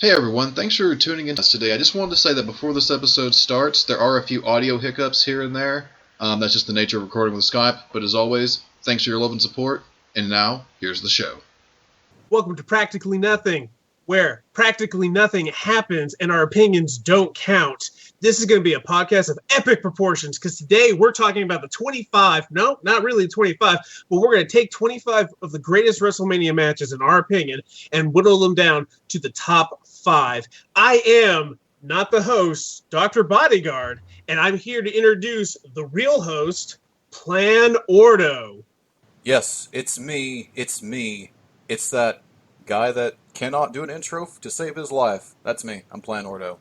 Hey everyone, thanks for tuning in to us today. I just wanted to say that before this episode starts, there are a few audio hiccups here and there. That's just the nature of recording with Skype, but as always, thanks for your love and support. And now, here's the show. Welcome to Practically Nothing, where practically nothing happens and our opinions don't count. This is going to be a podcast of epic proportions because today we're talking about the 25, no, not really 25, but we're going to take 25 of the greatest WrestleMania matches in our opinion and whittle them down to the top 5. I am not the host, Dr. Bodyguard, and I'm here to introduce the real host, Plan Ordo. Yes, it's me. It's that guy that cannot do an intro to save his life. That's me. I'm Plan Ordo.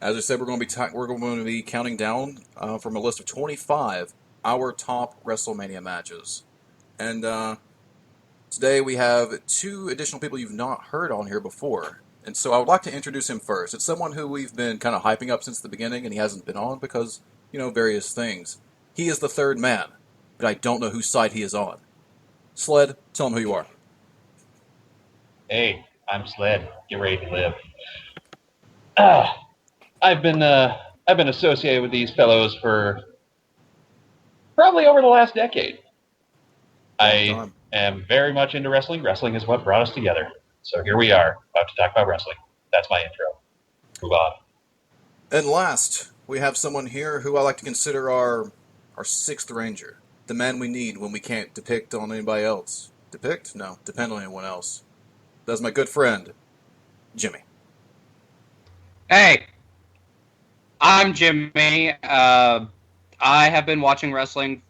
As I said, we're going to be counting down from a list of 25 our top WrestleMania matches, and today we have 2 additional people you've not heard on here before. And so I would like to introduce him first. It's someone who we've been kind of hyping up since the beginning, and he hasn't been on because, various things. He is the third man, but I don't know whose side he is on. Sled, tell him who you are. Hey, I'm Sled. Get ready to live. I've been associated with these fellows for probably over the last decade. I am very much into wrestling. Wrestling is what brought us together. So here we are, about to talk about wrestling. That's my intro. Move on. And last, we have someone here who I like to consider our sixth ranger. The man we need when we can't depict on anybody else. Depict? No, depend on anyone else. That's my good friend, Jimmy. Hey, I'm Jimmy. I have been watching wrestling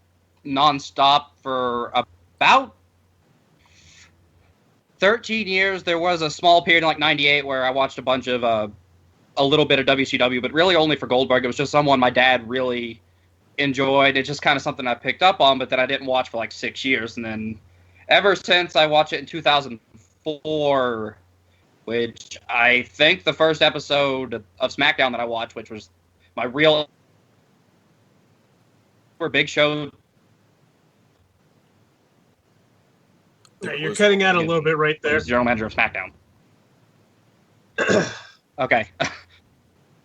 nonstop for about 13 years. There was a small period in like 98 where I watched a bunch of a little bit of WCW, but really only for Goldberg. It was just someone my dad really enjoyed. It's just kind of something I picked up on, but that I didn't watch for like 6 years. And then ever since I watched it in 2004, which I think the first episode of SmackDown that I watched, which was my real big show. Yeah, you're cutting out a little bit right there. General manager of SmackDown. Okay.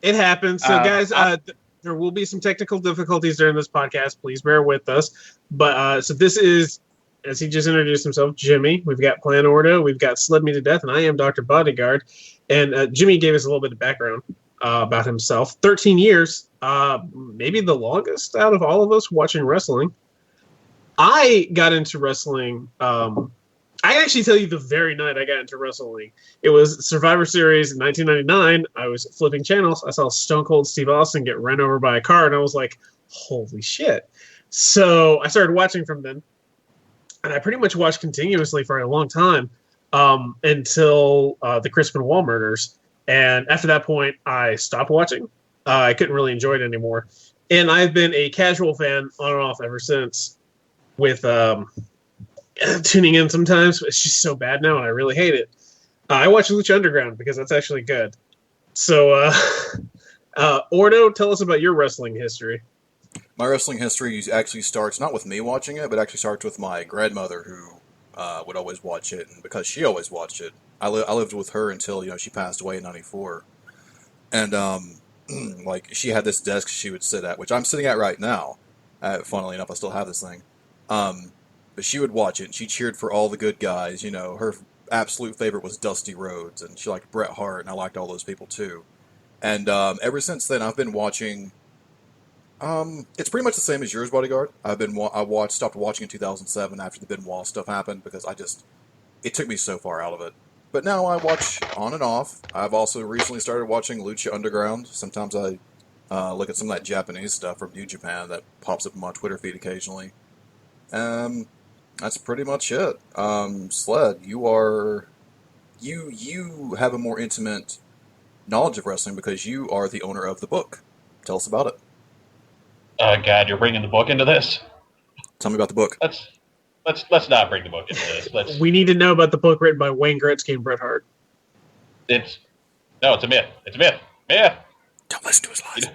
It happens. So, guys, there will be some technical difficulties during this podcast. Please bear with us. But so this is, as he just introduced himself, Jimmy. We've got Plan Ordo. We've got Sled Me to Death, and I am Dr. Bodyguard. And Jimmy gave us a little bit of background about himself. 13 years, maybe the longest out of all of us watching wrestling. I got into wrestling. I actually tell you the very night I got into wrestling. It was Survivor Series in 1999. I was flipping channels. I saw Stone Cold Steve Austin get run over by a car, and I was like, holy shit. So I started watching from then. And I pretty much watched continuously for a long time until the Chris Benoit murders. And after that point, I stopped watching. I couldn't really enjoy it anymore. And I've been a casual fan on and off ever since with tuning in sometimes. It's just so bad now, and I really hate it. I watch Lucha Underground because that's actually good. So, Ordo, tell us about your wrestling history. My wrestling history actually starts not with me watching it, but actually starts with my grandmother who would always watch it, and because she always watched it, I lived with her until she passed away in '94, and like she had this desk she would sit at, which I'm sitting at right now. Funnily enough, I still have this thing. But she would watch it, and she cheered for all the good guys. Her absolute favorite was Dusty Rhodes, and she liked Bret Hart, and I liked all those people too. And ever since then, I've been watching. It's pretty much the same as yours, Bodyguard. Stopped watching in 2007 after the Benoit stuff happened because it took me so far out of it. But now I watch on and off. I've also recently started watching Lucha Underground. Sometimes I look at some of that Japanese stuff from New Japan that pops up in my Twitter feed occasionally. That's pretty much it. Sled, you have a more intimate knowledge of wrestling because you are the owner of the book. Tell us about it. God, you're bringing the book into this? Tell me about the book. Let's not bring the book into this. We need to know about the book written by Wayne Gretzky and Bret Hart. It's a myth. It's a myth. Myth. Don't listen to his lies.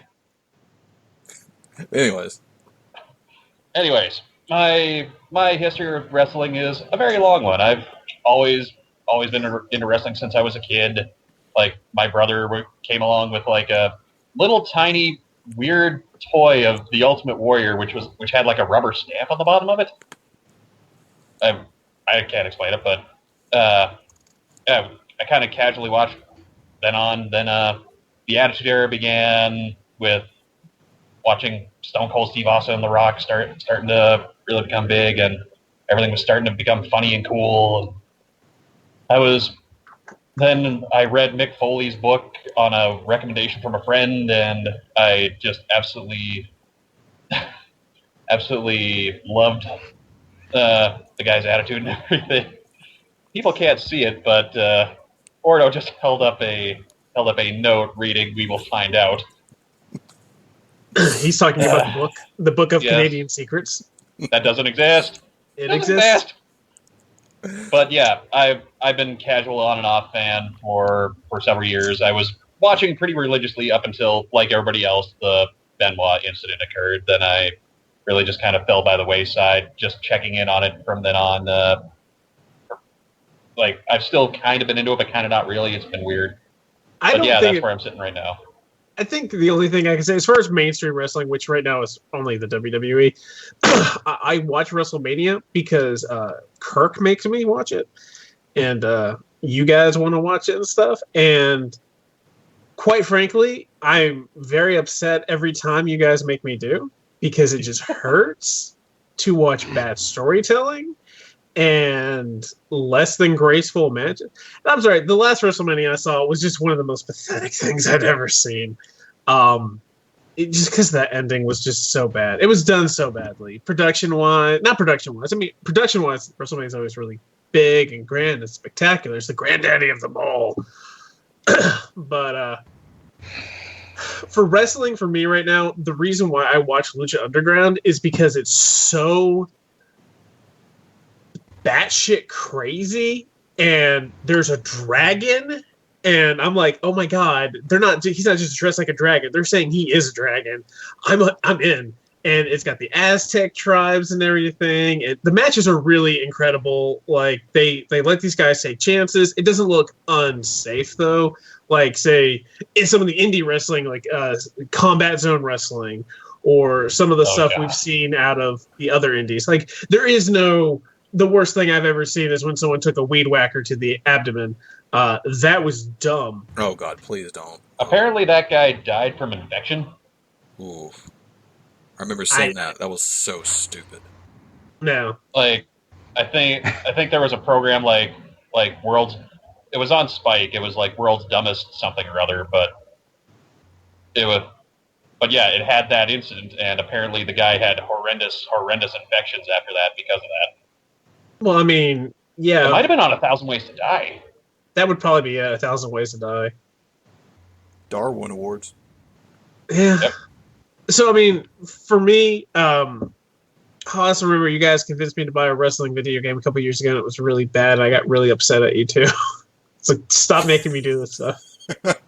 Anyways, my history of wrestling is a very long one. I've always been into wrestling since I was a kid. like my brother came along with like a little tiny weird toy of the Ultimate Warrior, which had like a rubber stamp on the bottom of it. I can't explain it, but yeah, I kind of casually watched. Then the Attitude Era began with watching Stone Cold Steve Austin and The Rock starting to really become big, and everything was starting to become funny and cool. Then I read Mick Foley's book on a recommendation from a friend, and I just absolutely loved the guy's attitude and everything. People can't see it, but Ordo just held up a note reading "We will find out." He's talking about the book of Canadian secrets. That doesn't exist. It exists. But yeah, I've been casual on and off fan for several years. I was watching pretty religiously up until, like everybody else, the Benoit incident occurred. Then I really just kind of fell by the wayside, just checking in on it from then on. Like, I've still kind of been into it, but kind of not really. It's been weird. But yeah, that's where I'm sitting right now. I think the only thing I can say, as far as mainstream wrestling, which right now is only the WWE, I watch WrestleMania because Kirk makes me watch it, and you guys want to watch it and stuff. And quite frankly, I'm very upset every time you guys make me do, because it just hurts to watch bad storytelling and less than graceful matches. And I'm sorry, the last WrestleMania I saw was just one of the most pathetic things I'd ever seen. Just because that ending was just so bad. It was done so badly. Production-wise, I mean, production-wise, WrestleMania is always really big and grand and spectacular. It's the granddaddy of them all. But for wrestling, for me right now, the reason why I watch Lucha Underground is because it's so batshit crazy, and there's a dragon, and I'm like, oh my god, he's not just dressed like a dragon, they're saying he is a dragon. I'm in. And it's got the Aztec tribes and everything. The matches are really incredible. Like, they let these guys take chances. It doesn't look unsafe though, like say in some of the indie wrestling, like Combat Zone Wrestling, or some of the stuff we've seen out of the other indies. Like, the worst thing I've ever seen is when someone took a weed whacker to the abdomen. That was dumb. Oh, God, please don't. Apparently that guy died from infection. Oof. I remember seeing that. That was so stupid. No. Like, I think there was a program like World's... It was on Spike. It was like World's Dumbest something or other, but yeah, it had that incident, and apparently the guy had horrendous infections after that because of that. Well, I mean, yeah. It might have been on 1,000 Ways to Die. That would probably be 1,000 Ways to Die. Darwin Awards. Yeah. Yep. So, I mean, for me, I also remember you guys convinced me to buy a wrestling video game a couple years ago, and it was really bad, and I got really upset at you, too. It's like, stop making me do this stuff. That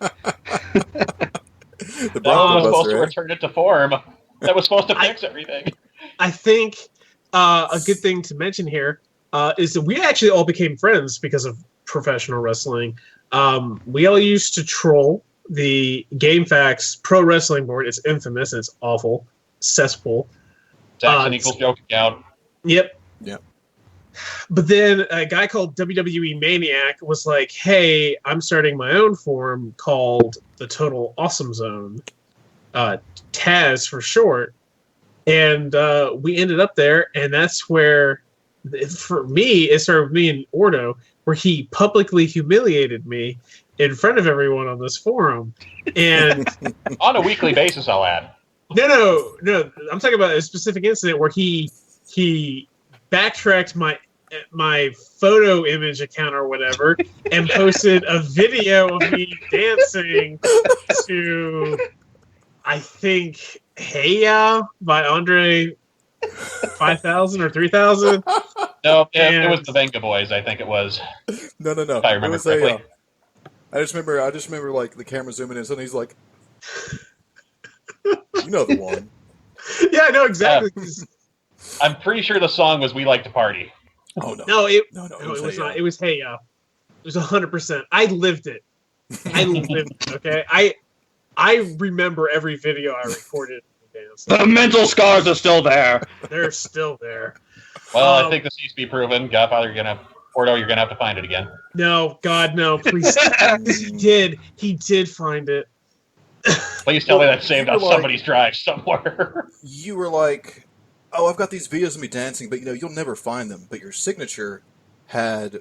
was supposed to return it to form. That was supposed to fix everything. I think a good thing to mention here is that we actually all became friends because of professional wrestling. We all used to troll the GameFAQs Pro Wrestling board. It's infamous. It's awful. Cesspool. Saxon equals joking out. Yep. Yep. But then a guy called WWE Maniac was like, hey, I'm starting my own forum called the Total Awesome Zone. Taz for short. And we ended up there, and that's where, for me, it started with me and Ordo, where he publicly humiliated me in front of everyone on this forum. And on a weekly basis, I'll add. No. I'm talking about a specific incident where he backtracked my photo image account or whatever and posted a video of me dancing to, I think, Hey Ya by Andre 5000 or 3000. No, it was the Venga Boys, I think it was. No. If I remember correctly. I just remember like the camera zooming in, and he's like, you know the one. Yeah, I know exactly. I'm pretty sure the song was "We Like to Party." Oh no! No, it was not. It was Hey Ya. It was 100%. I lived it. I lived. Okay, I remember every video I recorded. The mental scars are still there. They're still there. Well, I think this needs to be proven. Godfather, you're gonna have to find it again. No, God, no, please. He did find it. Please tell me that's saved on somebody's drive somewhere. You were like, "Oh, I've got these videos of me dancing, but you'll never find them." But your signature had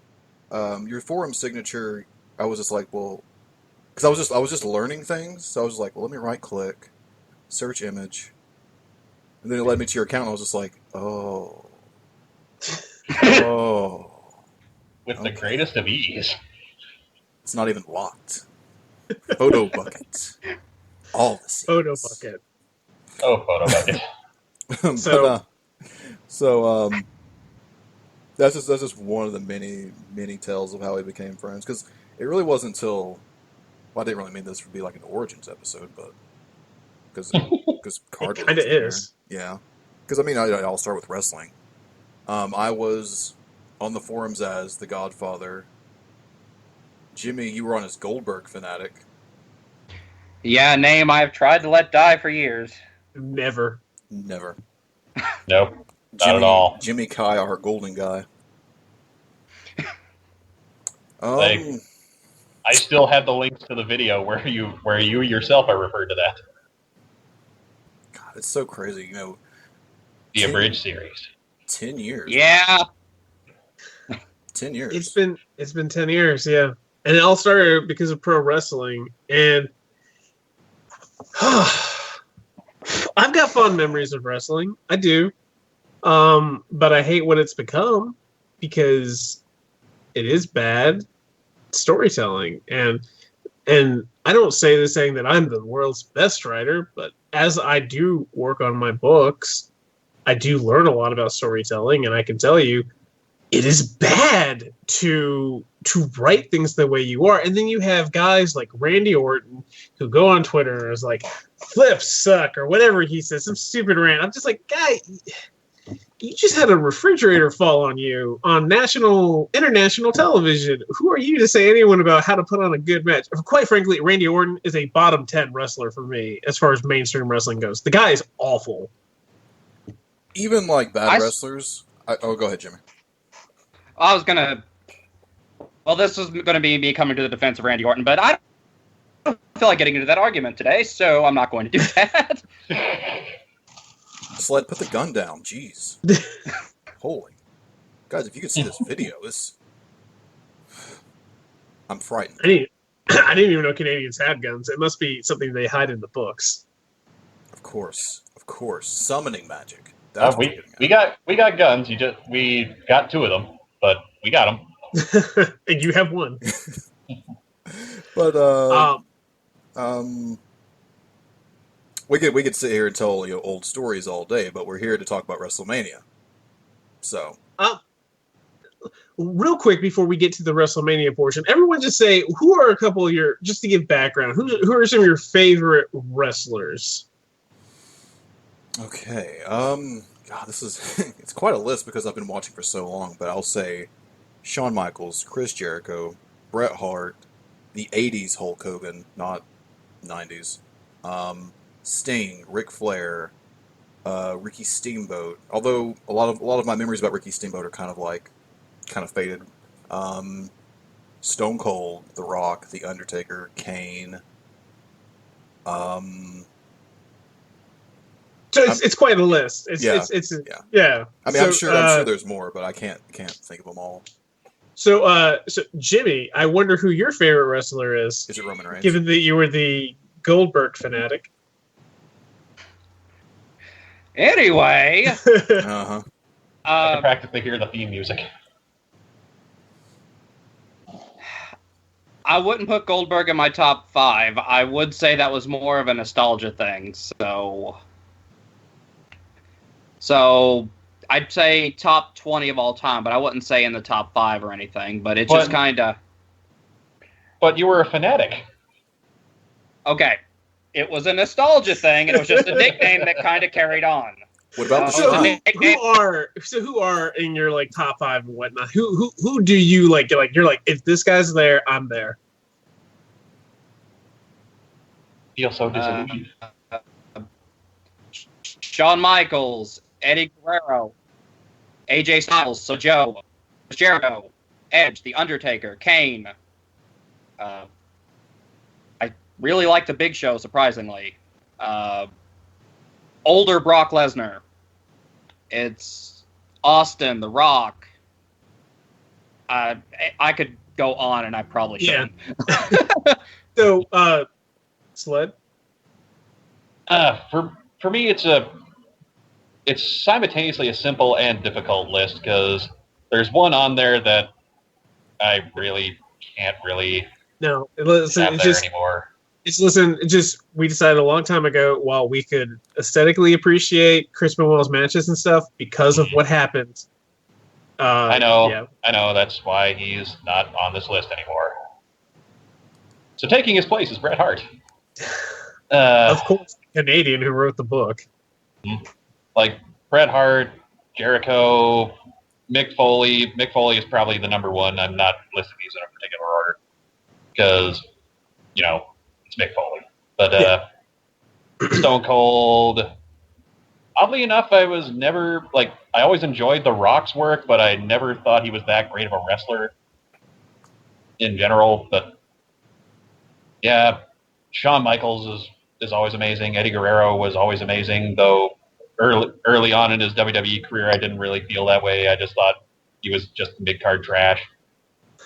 your forum signature. I was just like, well, because I was just learning things. So I was like, well, let me right click, search image, and then it led me to your account. And I was just like, oh. With the greatest of ease. It's not even locked. Photo bucket. All the secrets. Photo bucket. Oh, photo bucket. That's just one of the many tales of how we became friends. Because it really wasn't until, well, I didn't really mean this to be like an Origins episode, but because Cardinal kind of is. Yeah, because I mean, I'll start with wrestling. I was on the forums as the Godfather. Jimmy, you were on as Goldberg fanatic. Yeah, name I've tried to let die for years. Never. Never. Nope. Not at all. Jimmy Kai, our golden guy. I still have the links to the video where you yourself are referred to that. God, it's so crazy, The abridged series. 10 years. Yeah. 10 years. It's been 10 years, yeah. And it all started because of pro wrestling. And I've got fond memories of wrestling. I do. But I hate what it's become because it is bad storytelling. And I don't say this saying that I'm the world's best writer, but as I do work on my books, I do learn a lot about storytelling, and I can tell you it is bad to write things the way you are. And then you have guys like Randy Orton who go on Twitter and is like, flips suck, or whatever he says, some stupid rant. I'm just like, guy, you just had a refrigerator fall on you on international television. Who are you to say anyone about how to put on a good match? Quite frankly, Randy Orton is a bottom 10 wrestler for me as far as mainstream wrestling goes. The guy is awful. Even like bad wrestlers. Go ahead, Jimmy. This was going to be me coming to the defense of Randy Orton, but I don't feel like getting into that argument today, so I'm not going to do that. Sled, put the gun down. Jeez. Holy. Guys, if you could see this video, I'm frightened. I didn't even know Canadians had guns. It must be something they hide in the books. Of course. Summoning magic. We got guns. We got 2 of them, but we got them. And you have 1. But we could sit here and tell old stories all day, but we're here to talk about WrestleMania. So, real quick before we get to the WrestleMania portion, everyone just say who are a couple of your, just to give background, who are some of your favorite wrestlers? Okay. God, this is it's quite a list because I've been watching for so long. But I'll say Shawn Michaels, Chris Jericho, Bret Hart, the '80s Hulk Hogan, not '90s. Sting, Ric Flair, Ricky Steamboat. Although a lot of my memories about Ricky Steamboat are kind of faded. Stone Cold, The Rock, The Undertaker, Kane. So it's quite a list. Yeah. I mean, I'm sure there's more, but I can't think of them all. So Jimmy, I wonder who your favorite wrestler is. Is it Roman Reigns? Given that you were the Goldberg fanatic. Anyway. Uh-huh. I can practically hear the theme music. I wouldn't put Goldberg in my top 5. I would say that was more of a nostalgia thing. So I'd say top 20 of all time, but I wouldn't say in the top 5 or anything. But it's just kind of. But you were a fanatic. Okay. It was a nostalgia thing, and it was just a nickname that kind of carried on. What about the who are in your like top 5 and whatnot? Who do you like? You're like, if this guy's there, I'm there. feel so disillusioned. Shawn Michaels, Eddie Guerrero, AJ Styles, so Joe, Jericho, Edge, The Undertaker, Kane. I really like the Big Show, surprisingly. Older Brock Lesnar. It's Austin, The Rock. I could go on, and I probably shouldn't. Yeah. So, Sled? For me, it's simultaneously a simple and difficult list because there's one on there that I really can't really No, listen, have it's there just anymore. we decided a long time ago while we could aesthetically appreciate Chris Benoit's matches and stuff because of what happened. I know. Yeah. I know. That's why he's not on this list anymore. So taking his place is Bret Hart. Of course, the Canadian who wrote the book. Like Bret Hart, Jericho, Mick Foley. Mick Foley is probably the number one. I'm not listing these in a particular order because, it's Mick Foley. But Stone Cold. Oddly enough, I was never, I always enjoyed The Rock's work, but I never thought he was that great of a wrestler in general. But, yeah, Shawn Michaels is always amazing. Eddie Guerrero was always amazing, though early on in his WWE career, I didn't really feel that way. I just thought he was just mid-card trash.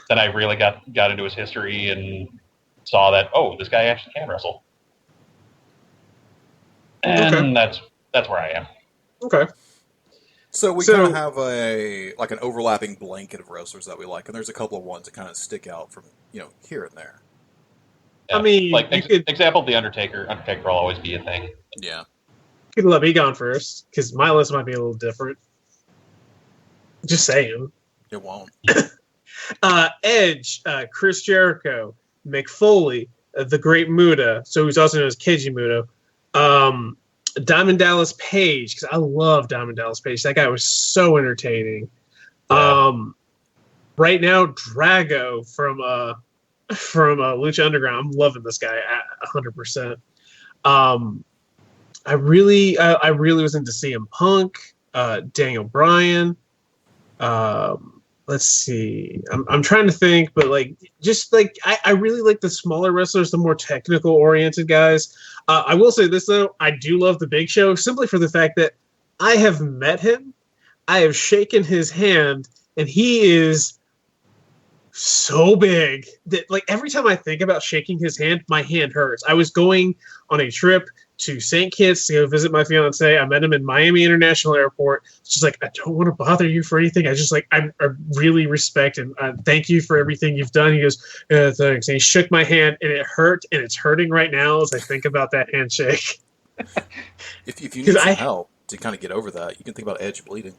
Then I really got into his history and saw that, this guy actually can wrestle. And that's where I am. Okay. So we kind of have an overlapping blanket of wrestlers that we like, and there's a couple of ones that kind of stick out from here and there. Yeah. I mean, example, The Undertaker. Undertaker will always be a thing. Yeah. You could let me go on first because my list might be a little different. Just saying. It won't. Edge, Chris Jericho, Mick Foley, the Great Muta, so he's also known as Keiji Muto. Diamond Dallas Page, because I love Diamond Dallas Page. That guy was so entertaining. Yeah. Right now, Drago from Lucha Underground. I'm loving this guy at 100%. I really was into CM Punk, Daniel Bryan. Let's see. I'm trying to think, but I really like the smaller wrestlers, the more technical oriented guys. I will say this though, I do love the Big Show simply for the fact that I have met him, I have shaken his hand, and he is so big that every time I think about shaking his hand, my hand hurts. I was going on a trip to St. Kitts to go visit my fiance. I met him in Miami International Airport. It's just I don't want to bother you for anything. I really respect and thank you for everything you've done. He goes, thanks. And he shook my hand and it hurt, and it's hurting right now as I think about that handshake. If you need some help to kind of get over that, you can think about Edge bleeding.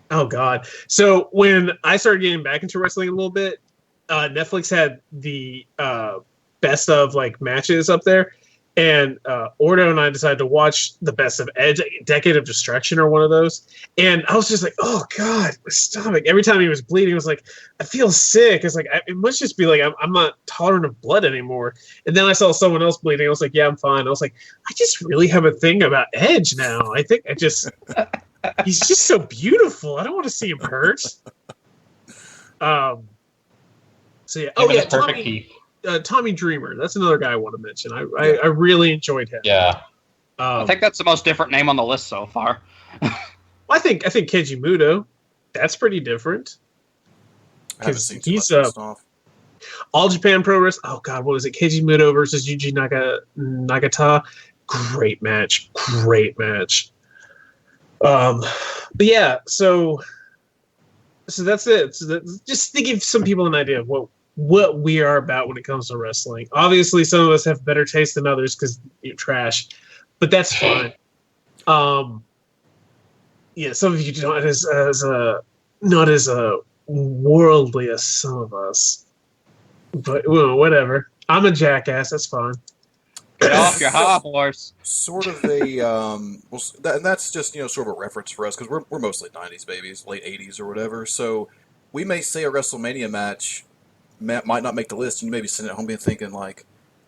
Oh, God. So when I started getting back into wrestling a little bit, Netflix had the best of matches up there. And Ordo and I decided to watch the best of Edge, Decade of Destruction or one of those. And I was just oh, God, my stomach. Every time he was bleeding, I was I feel sick. It's it must just be I'm not tolerant of blood anymore. And then I saw someone else bleeding. I was yeah, I'm fine. I was I just really have a thing about Edge now. I think he's just so beautiful. I don't want to see him hurt. So yeah. Oh yeah, Tommy Dreamer. That's another guy I want to mention. I really enjoyed him. Yeah. I think that's the most different name on the list so far. I think Keiji Muto. That's pretty different. I haven't seen too much stuff. All Japan Pro Wrestling. Oh God, what was it? Keiji Muto versus Yuji Nagata. Great match. But yeah, so that's it. So just to give some people an idea of what we are about when it comes to wrestling. Obviously, some of us have better taste than others because you're trash, but that's fine. Yeah, some of you don't not as worldly as some of us, but whatever. I'm a jackass. That's fine. Get off your high horse. Sort of a and that's just sort of a reference for us because we're mostly '90s babies, late '80s or whatever. So we may say a WrestleMania match might not make the list, and you may be sitting at home being thinking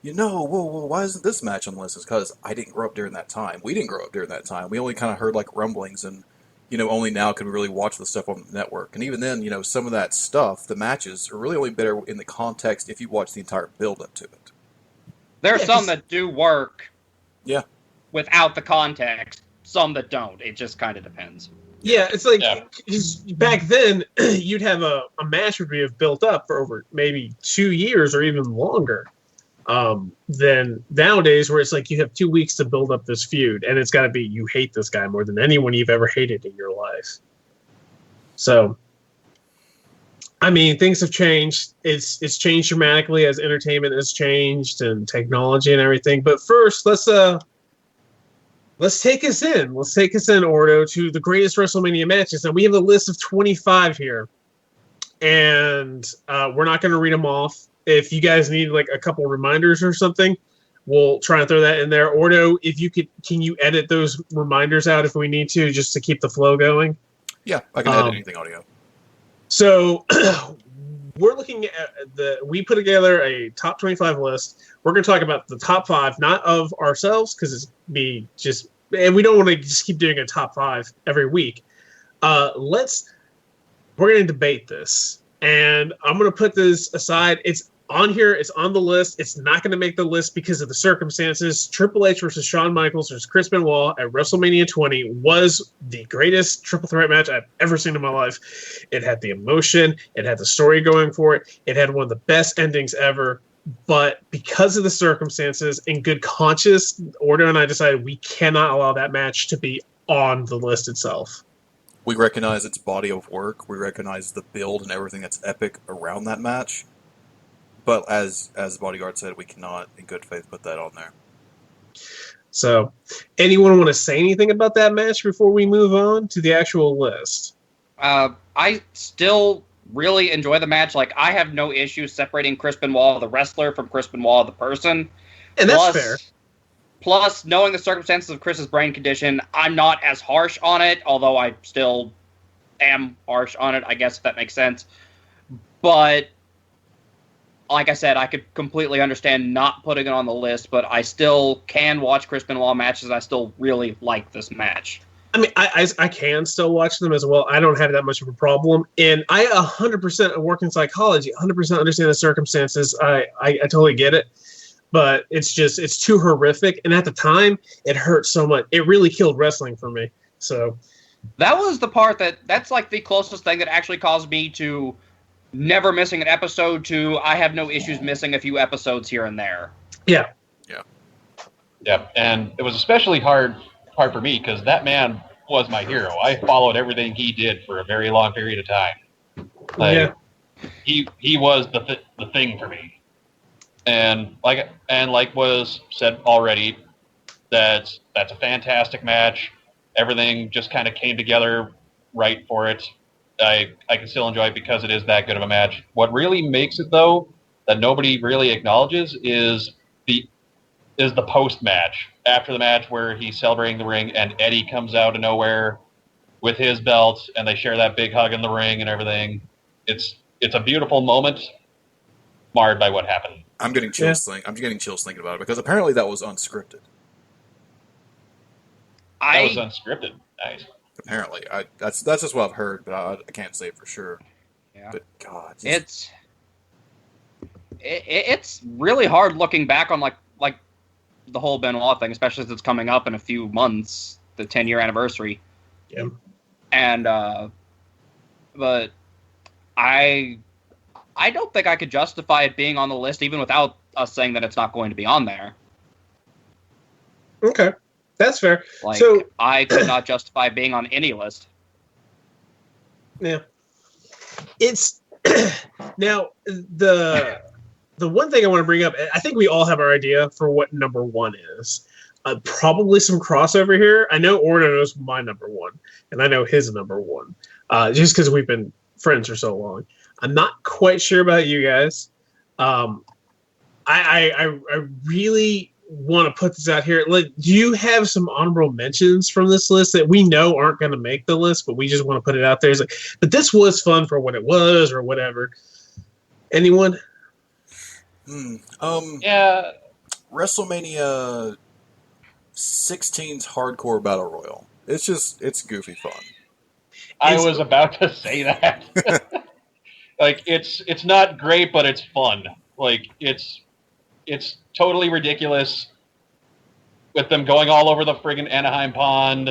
whoa, why isn't this match on the list? It's because I didn't grow up during that time. We didn't grow up during that time. We only kind of heard like rumblings, and only now can we really watch the stuff on the network. And even then, some of that stuff, the matches, are really only better in the context if you watch the entire build up to it. There are some that do work. Yeah. Without the context, some that don't. It just kind of depends. Yeah, it's like back then, you'd have a match would be built up for over maybe 2 years or even longer. Than nowadays, where it's like you have 2 weeks to build up this feud, and it's got to be you hate this guy more than anyone you've ever hated in your life. So, I mean, things have changed. It's changed dramatically as entertainment has changed and technology and everything. But first, let's take us in. Let's take us in, Ordo, to the greatest WrestleMania matches. And we have a list of 25 here, and we're not going to read them off. If you guys need like a couple reminders or something, we'll try and throw that in there. Ordo, if you could, can you edit those reminders out if we need to, just to keep the flow going? Yeah, I can edit anything audio. So we're looking at we put together a top 25 list. We're going to talk about the top 5, not of ourselves, because it's and we don't want to just keep doing a top 5 every week. We're going to debate this, and I'm going to put this aside. It's on here. It's on the list. It's not going to make the list because of the circumstances. Triple H versus Shawn Michaels versus Chris Benoit at WrestleMania 20 was the greatest triple threat match I've ever seen in my life. It had the emotion. It had the story going for it. It had one of the best endings ever. But because of the circumstances, in good conscience, Ordo and I decided we cannot allow that match to be on the list itself. We recognize its body of work. We recognize the build and everything that's epic around that match. But as the bodyguard said, we cannot, in good faith, put that on there. So, anyone want to say anything about that match before we move on to the actual list? I still really enjoy the match. Like, I have no issue separating Chris Benoit, the wrestler, from Chris Benoit, the person. And that's fair. Plus, knowing the circumstances of Chris's brain condition, I'm not as harsh on it, although I still am harsh on it, I guess, if that makes sense. But like I said, I could completely understand not putting it on the list, but I still can watch Chris Benoit matches. I still really like this match. I mean, I can still watch them as well. I don't have that much of a problem. And I 100% work in psychology, 100% understand the circumstances. I totally get it. But it's too horrific. And at the time, it hurt so much. It really killed wrestling for me. So that was the part that's like the closest thing that actually caused me to never missing an episode to I have no issues missing a few episodes here and there. Yeah. Yeah, and it was especially hard for me because that man was my hero. I followed everything he did for a very long period of time. Like, he was the thing for me. And like was said already, that's a fantastic match. Everything just kind of came together right for it. I can still enjoy it because it is that good of a match. What really makes it, though, that nobody really acknowledges is the post match. After the match, where he's celebrating the ring, and Eddie comes out of nowhere with his belt, and they share that big hug in the ring and everything. It's a beautiful moment, marred by what happened. I'm getting chills. I'm getting chills thinking about it because apparently that was unscripted. That was unscripted. Nice. Apparently, that's just what I've heard, but I can't say for sure. Yeah. But God, it's really hard looking back on like the whole Benoit thing, especially as it's coming up in a few months, the 10-year anniversary. Yeah. And but I don't think I could justify it being on the list even without us saying that it's not going to be on there. Okay. That's fair. So I could not justify being on any list. Yeah. It's now the one thing I want to bring up, I think we all have our idea for what number 1 is. Probably some crossover here. I know Ordo knows my number 1, and I know his number 1, just because we've been friends for so long. I'm not quite sure about you guys. I really want to put this out here. Like, do you have some honorable mentions from this list that we know aren't going to make the list, but we just want to put it out there? It's like, but this was fun for what it was, or whatever. Anyone? Yeah, WrestleMania 16's Hardcore Battle Royal. It's goofy fun. I was about to say that. Like, it's not great, but it's fun. Like, it's totally ridiculous with them going all over the friggin' Anaheim pond.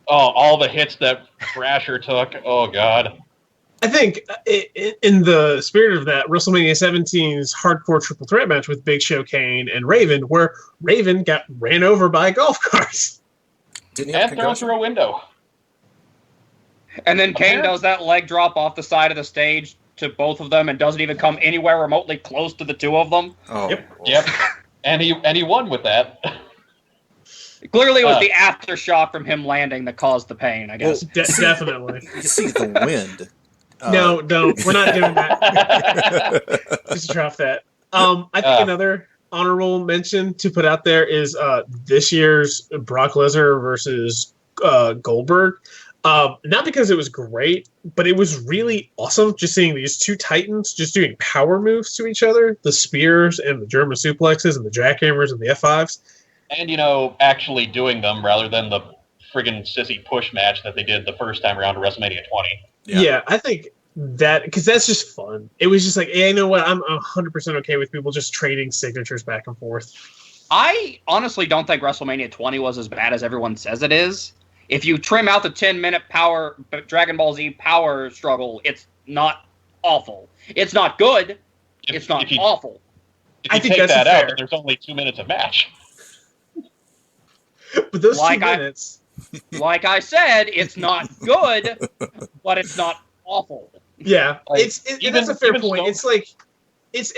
Oh, all the hits that Thrasher took. Oh, God. I think in the spirit of that, WrestleMania 17's hardcore triple threat match with Big Show, Kane, and Raven, where Raven got ran over by a golf cart. Didn't he have thrown through a window. And then Kane does that leg drop off the side of the stage to both of them and doesn't even come anywhere remotely close to the two of them. Oh, yep. And he won with that. Clearly, it was the aftershock from him landing that caused the pain, I guess. Well, definitely. You see the wind. No, don't. We're not doing that. Just drop that. I think another honorable mention to put out there is this year's Brock Lesnar versus Goldberg. Not because it was great, but it was really awesome just seeing these two titans just doing power moves to each other, the spears and the German suplexes and the jackhammers and the F5s. And, actually doing them rather than the friggin' sissy push match that they did the first time around to WrestleMania 20. Yeah, I think that, because that's just fun. It was just like, hey, you know what? I'm 100% okay with people just trading signatures back and forth. I honestly don't think WrestleMania 20 was as bad as everyone says it is. If you trim out the 10-minute power Dragon Ball Z power struggle, it's not awful. It's not good. It's not awful. If you take that out, then there's only 2 minutes of match. But those 2 minutes... Like I said, it's not good, but it's not awful. Yeah, that's a fair point. It's like it's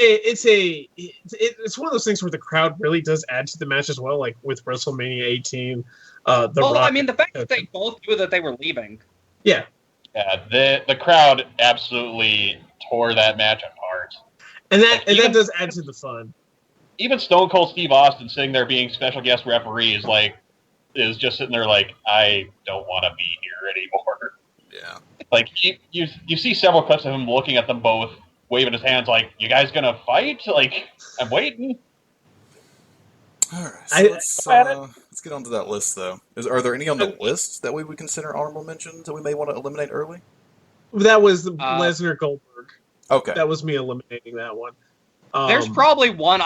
one of those things where the crowd really does add to the match as well. Like with WrestleMania 18, Rock. I mean, the fact that they both knew that they were leaving. Yeah. Yeah, the crowd absolutely tore that match apart, and that does add to the fun. Even Stone Cold Steve Austin sitting there being special guest referee is just sitting there like, I don't want to be here anymore. Yeah. Like, you see several clips of him looking at them both, waving his hands like, you guys gonna fight? Like, I'm waiting. All right, so let's get on to that list, though. Are there any on the list that we would consider honorable mentions that we may want to eliminate early? That was the Lesnar Goldberg. Okay. That was me eliminating that one. There's probably one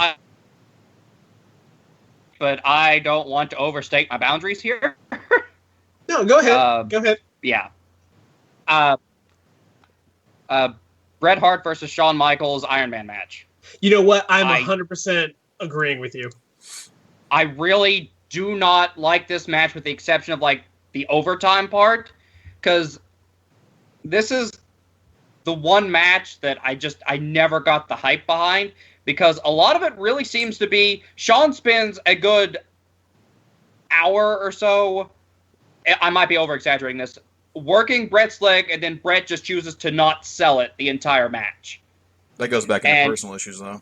but I don't want to overstate my boundaries here. No, go ahead. Go ahead. Yeah. Bret Hart versus Shawn Michaels Iron Man match. You know what? I'm 100% agreeing with you. I really do not like this match with the exception of, like, the overtime part, because this is the one match that I never got the hype behind, because a lot of it really seems to be Shawn spends a good hour or so, I might be over-exaggerating this, working Bret's leg, and then Bret just chooses to not sell it the entire match. That goes back into personal issues, though.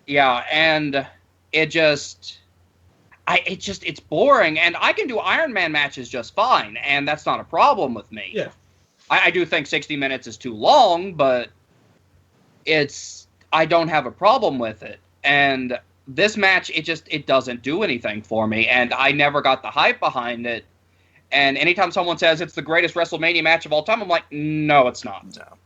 Yeah, and it's boring, and I can do Iron Man matches just fine, and that's not a problem with me. Yeah. I do think 60 minutes is too long, but I don't have a problem with it. And this match, it doesn't do anything for me, and I never got the hype behind it. And anytime someone says it's the greatest WrestleMania match of all time, I'm like, no, it's not. No.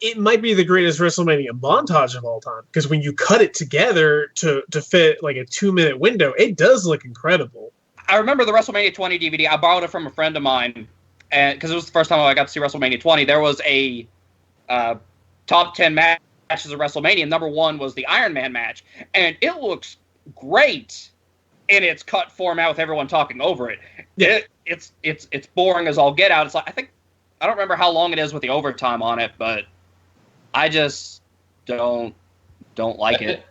It might be the greatest WrestleMania montage of all time, because when you cut it together to fit like a 2-minute window, it does look incredible. I remember the WrestleMania 20 DVD. I borrowed it from a friend of mine, and because it was the first time I got to see WrestleMania 20. There was a top 10 matches of WrestleMania. Number 1 was the Iron Man match, and it looks great in its cut format with everyone talking over it. Yeah. It's boring as all get out. It's like, I don't remember how long it is with the overtime on it, but I just don't like it.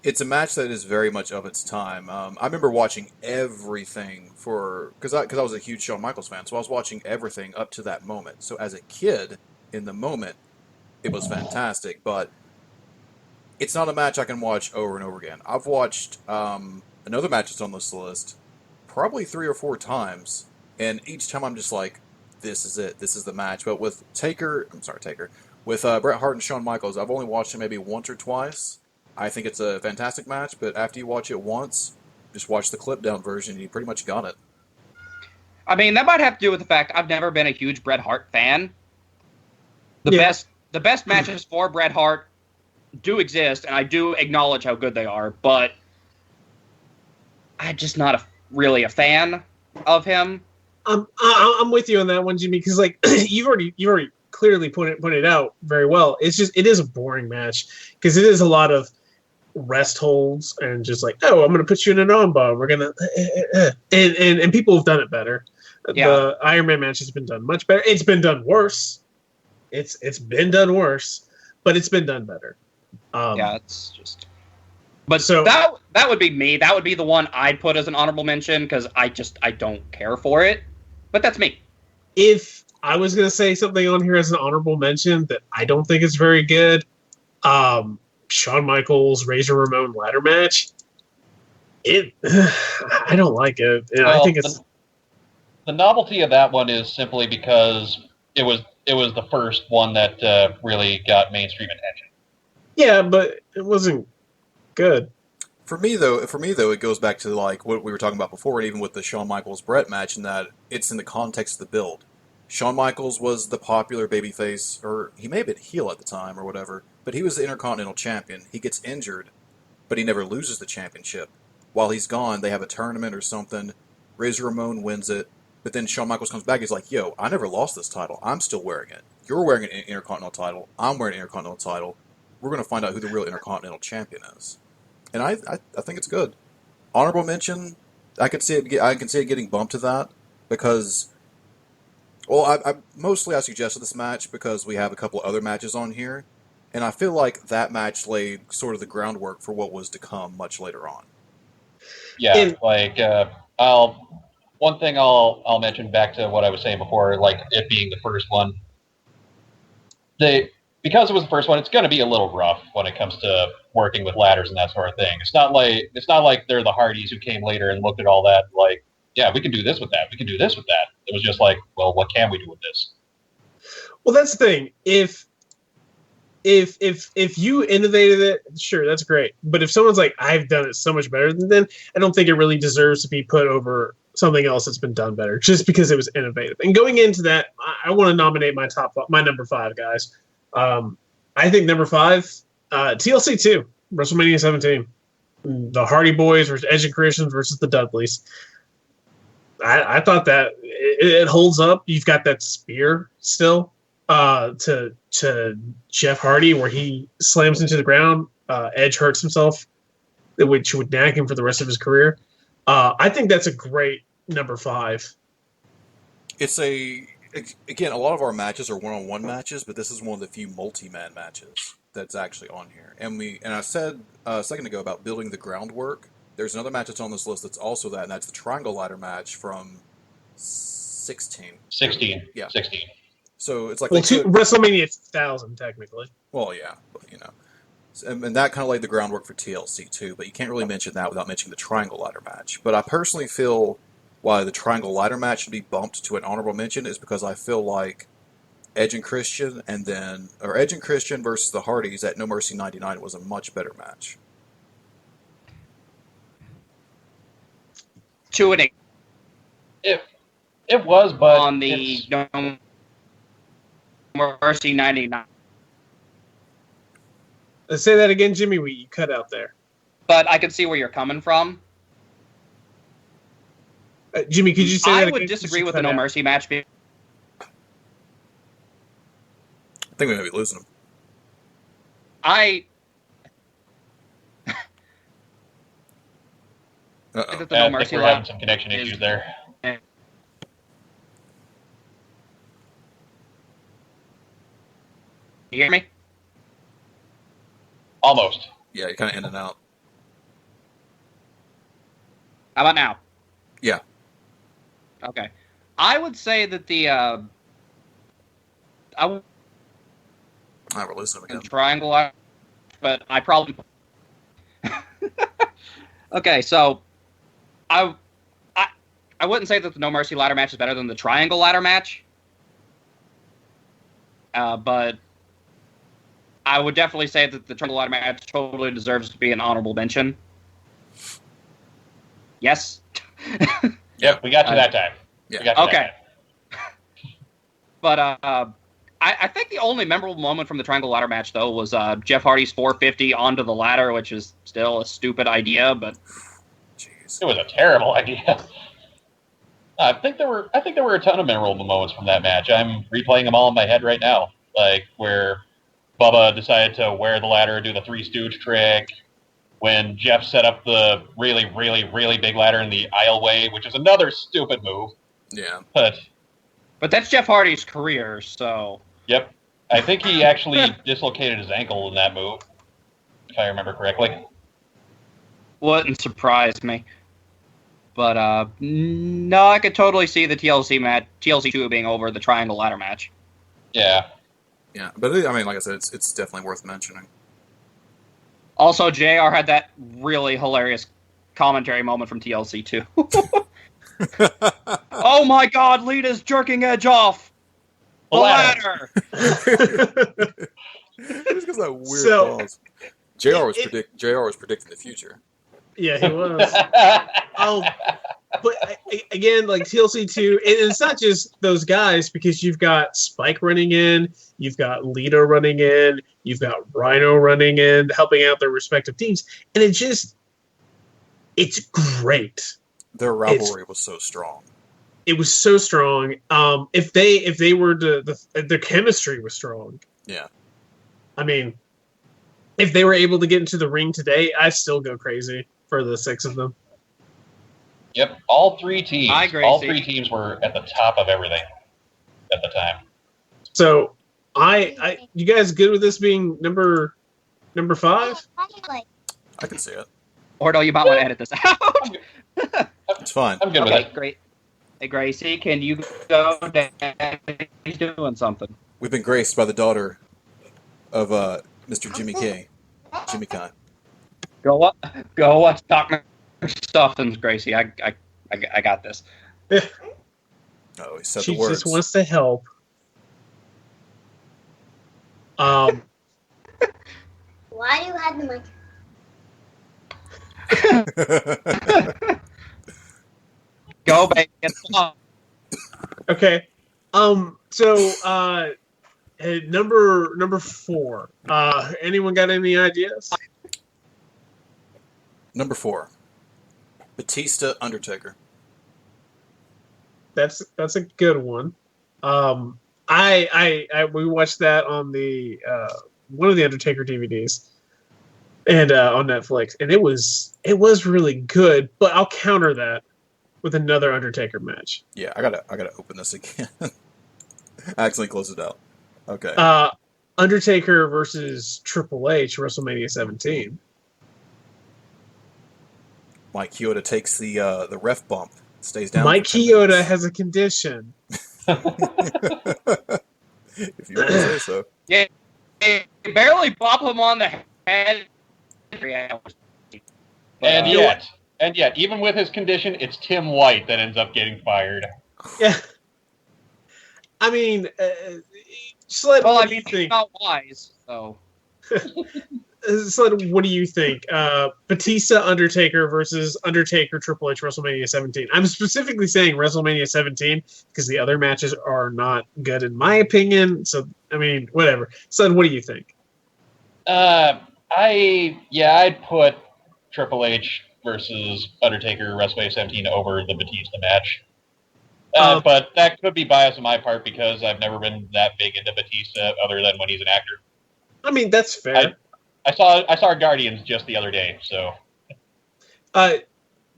It's a match that is very much of its time. I remember watching everything because I was a huge Shawn Michaels fan, so I was watching everything up to that moment. So as a kid, in the moment, it was fantastic, but it's not a match I can watch over and over again. I've watched another match that's on this list probably 3 or 4 times, and each time I'm just like, this is it. This is the match. But with Bret Hart and Shawn Michaels, I've only watched it maybe once or twice. I think it's a fantastic match, but after you watch it once, just watch the clip down version, and you pretty much got it. I mean, that might have to do with the fact I've never been a huge Bret Hart fan. The best matches for Bret Hart do exist, and I do acknowledge how good they are, but I'm just not really a fan of him. I'm with you on that one, Jimmy, because like you've already clearly pointed out very well. It is a boring match because it is a lot of rest holds and just like, oh, I'm gonna put you in an arm bar. We're gonna and people have done it better. Yeah. The Iron Man match has been done much better. It's been done worse. It's been done worse, but it's been done better. It's just. But so that would be me. That would be the one I'd put as an honorable mention because I don't care for it. But that's me. If I was gonna say something on here as an honorable mention that I don't think is very good, Shawn Michaels Razor Ramon ladder match. I don't like it. I think it's the novelty of that one is simply because it was the first one that really got mainstream attention. Yeah, but it wasn't good. For me though, it goes back to like what we were talking about before, and even with the Shawn Michaels Brett match, in that it's in the context of the build. Shawn Michaels was the popular babyface, or he may have been heel at the time or whatever, but he was the Intercontinental Champion. He gets injured, but he never loses the championship. While he's gone, they have a tournament or something. Razor Ramon wins it, but then Shawn Michaels comes back. He's like, "Yo, I never lost this title. I'm still wearing it. You're wearing an Intercontinental title. I'm wearing an Intercontinental title. We're going to find out who the real Intercontinental Champion is." And I think it's good. Honorable mention, I can see it getting bumped to that because, well, I suggested this match because we have a couple other matches on here, and I feel like that match laid sort of the groundwork for what was to come much later on. Yeah, one thing I'll mention back to what I was saying before, like it being the first one. Because it was the first one, it's going to be a little rough when it comes to working with ladders and that sort of thing. It's not like they're the Hardys who came later and looked at all that like, yeah, we can do this with that. We can do this with that. It was just like, well, what can we do with this? Well, that's the thing. If you innovated it, sure, that's great. But if someone's like, I've done it so much better than them, I don't think it really deserves to be put over something else that's been done better just because it was innovative. And going into that, I want to nominate my number 5 guys. I think number 5, TLC 2, WrestleMania 17, the Hardy Boys versus Edge and Christian versus the Dudleys. I thought that it holds up. You've got that spear still to Jeff Hardy where he slams into the ground. Edge hurts himself, which would nag him for the rest of his career. I think that's a great number 5. It's again, a lot of our matches are one-on-one matches, but this is one of the few multi-man matches that's actually on here. And I said a second ago about building the groundwork. There's another match that's on this list that's also that, and that's the Triangle Ladder match from 16. 16. Yeah. 16. So it's like WrestleMania 1000 technically. Well, yeah, but, and that kind of laid the groundwork for TLC too. But you can't really mention that without mentioning the Triangle Ladder match. But I personally feel why the Triangle Ladder match should be bumped to an honorable mention is because I feel like Edge and Christian versus the Hardys at No Mercy 99 was a much better match. To an it was, but on the No Mercy 99. Say that again, Jimmy. You cut out there. But I can see where you're coming from. Jimmy, could you say that again? I would disagree with the No Mercy match. I think we may be losing them. I think we're having some connection issues there. You hear me? Almost. Yeah, you're kind of in and out. How about now? Yeah. Okay. I would say that the we're losing them again. Triangle, but I probably. Okay, so I wouldn't say that the No Mercy ladder match is better than the Triangle ladder match, but I would definitely say that the Triangle Ladder match totally deserves to be an honorable mention. Yes? Yep, we got you that time. Yeah. Okay. But I think the only memorable moment from the Triangle Ladder match, though, was Jeff Hardy's 450 onto the ladder, which is still a stupid idea, but Jeez. It was a terrible idea. I think there were a ton of memorable moments from that match. I'm replaying them all in my head right now, like where Bubba decided to wear the ladder, do the Three Stooge trick, when Jeff set up the really, really, really big ladder in the aisleway, which is another stupid move. Yeah. But that's Jeff Hardy's career, so... Yep. I think he actually dislocated his ankle in that move, if I remember correctly. Wouldn't surprise me. But, no, I could totally see the TLC 2 being over the Triangle Ladder match. Yeah. Yeah, but I mean, like I said, it's definitely worth mentioning. Also, JR had that really hilarious commentary moment from TLC 2. Oh my god, Lita's jerking Edge off! The ladder! Just because that weird pause. JR was predicting the future. Yeah, he was. But again, like TLC 2, and it's not just those guys, because you've got Spike running in, you've got Lita running in, you've got Rhino running in, helping out their respective teams, and it's great. Their rivalry was so strong. It was so strong. If they were their chemistry was strong. Yeah. I mean, if they were able to get into the ring today, I'd still go crazy for the 6 of them. Yep, all three teams. Hi, Gracie. All three teams were at the top of everything at the time. So, you guys good with this being number 5? I can see it. Or you might want to edit this out. It's fine. I'm good with it. Great. Hey, Gracie, can you go down? He's doing something. We've been graced by the daughter of Mr. Jimmy K. Jimmy Kai. Go up, Dr. Stuffins, Gracie. I got this. Oh, he said She the words. just wants to help. Why do you have the mic? Go, baby. Okay. So, number 4. Anyone got any ideas? Number 4. Batista Undertaker. That's a good one. We watched that on the one of the Undertaker DVDs, and on Netflix, and it was really good. But I'll counter that with another Undertaker match. Yeah, I gotta open this again. I accidentally closed it out. Okay. Undertaker versus Triple H, WrestleMania 17. Mike Chioda takes the ref bump, stays down. Mike Chioda has a condition. If you want to say so. Yeah, barely bop him on the head. And yet, even with his condition, it's Tim White that ends up getting fired. Yeah. I mean, Sled, Well, what I do you mean, he's think? not wise, so. Sled, what do you think? Batista Undertaker versus Undertaker Triple H WrestleMania 17. I'm specifically saying WrestleMania 17 because the other matches are not good in my opinion. So, I mean, whatever. Sled, what do you think? I'd put Triple H versus Undertaker WrestleMania 17 over the Batista match. But that could be bias on my part because I've never been that big into Batista other than when he's an actor. I mean, that's fair. I saw Guardians just the other day, so.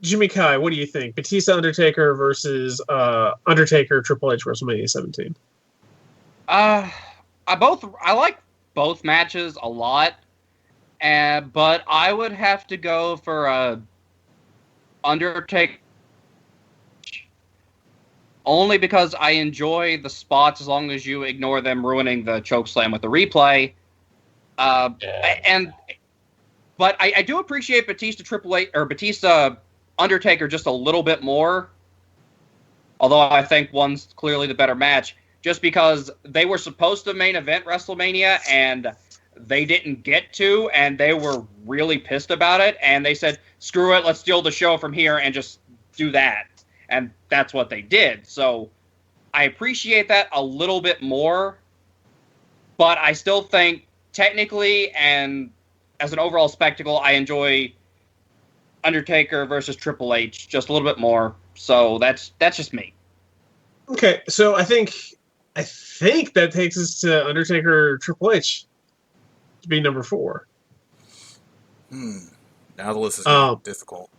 Jimmy Kai, what do you think? Batista Undertaker versus Undertaker Triple H WrestleMania 17. I like both matches a lot, but I would have to go for Undertaker only because I enjoy the spots as long as you ignore them ruining the chokeslam with the replay. But I do appreciate Batista Triple H or Batista Undertaker just a little bit more. Although I think one's clearly the better match, just because they were supposed to main event WrestleMania, and they didn't get to, and they were really pissed about it, and they said, screw it, let's steal the show from here and just do that. And that's what they did. So I appreciate that a little bit more, but I still think technically and as an overall spectacle, I enjoy Undertaker versus Triple H just a little bit more. So that's just me. Okay, so I think that takes us to Undertaker Triple H to be number 4. Now the list is getting difficult.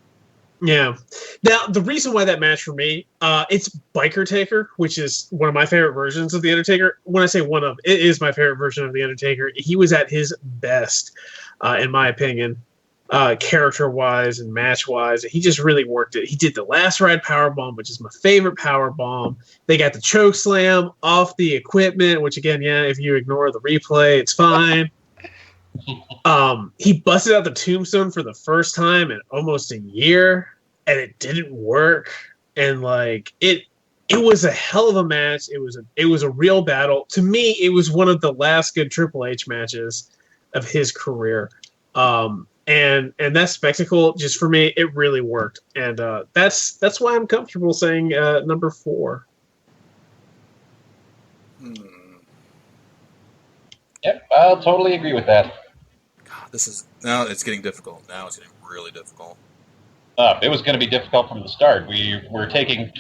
Yeah. Now, the reason why that match for me, it's Biker Taker, which is one of my favorite versions of The Undertaker. When I say one of, it is my favorite version of The Undertaker. He was at his best, in my opinion, character-wise and match-wise. He just really worked it. He did the Last Ride Powerbomb, which is my favorite powerbomb. They got the choke slam off the equipment, which, again, yeah, if you ignore the replay, it's fine. He busted out the tombstone for the first time in almost a year, and it didn't work. And like it was a hell of a match. It was a real battle. To me, it was one of the last good Triple H matches of his career. And that spectacle, just for me, it really worked. And that's why I'm comfortable saying number 4. Yep, I'll totally agree with that. Now it's getting difficult. Now it's getting really difficult. It was going to be difficult from the start. We were taking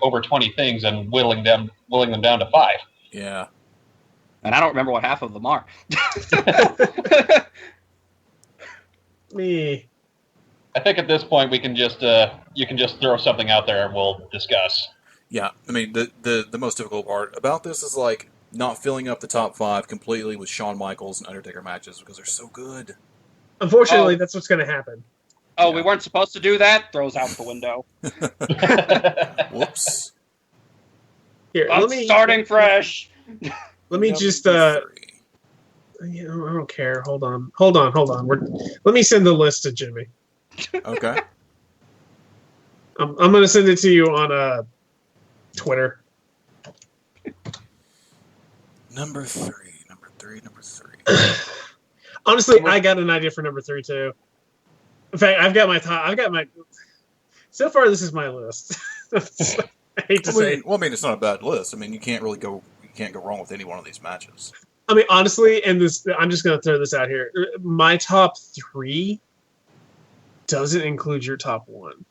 over 20 things and whittling them down to 5. Yeah. And I don't remember what half of them are. Me. I think at this point we can just you can just throw something out there and we'll discuss. Yeah, I mean the most difficult part about this is like not filling up the top 5 completely with Shawn Michaels and Undertaker matches because they're so good. Unfortunately, that's what's going to happen. Oh, yeah. We weren't supposed to do that? Throws out the window. Whoops. Here, starting fresh. Let me just I don't care. Hold on. Let me send the list to Jimmy. Okay. I'm going to send it to you on Twitter. Number three. Honestly, I got an idea for number 3 too. In fact, I've got my. So far, this is my list. I hate to say. Well, I mean, it's not a bad list. I mean, you can't go wrong with any one of these matches. I mean, honestly, I'm just going to throw this out here. My top 3 doesn't include your top 1.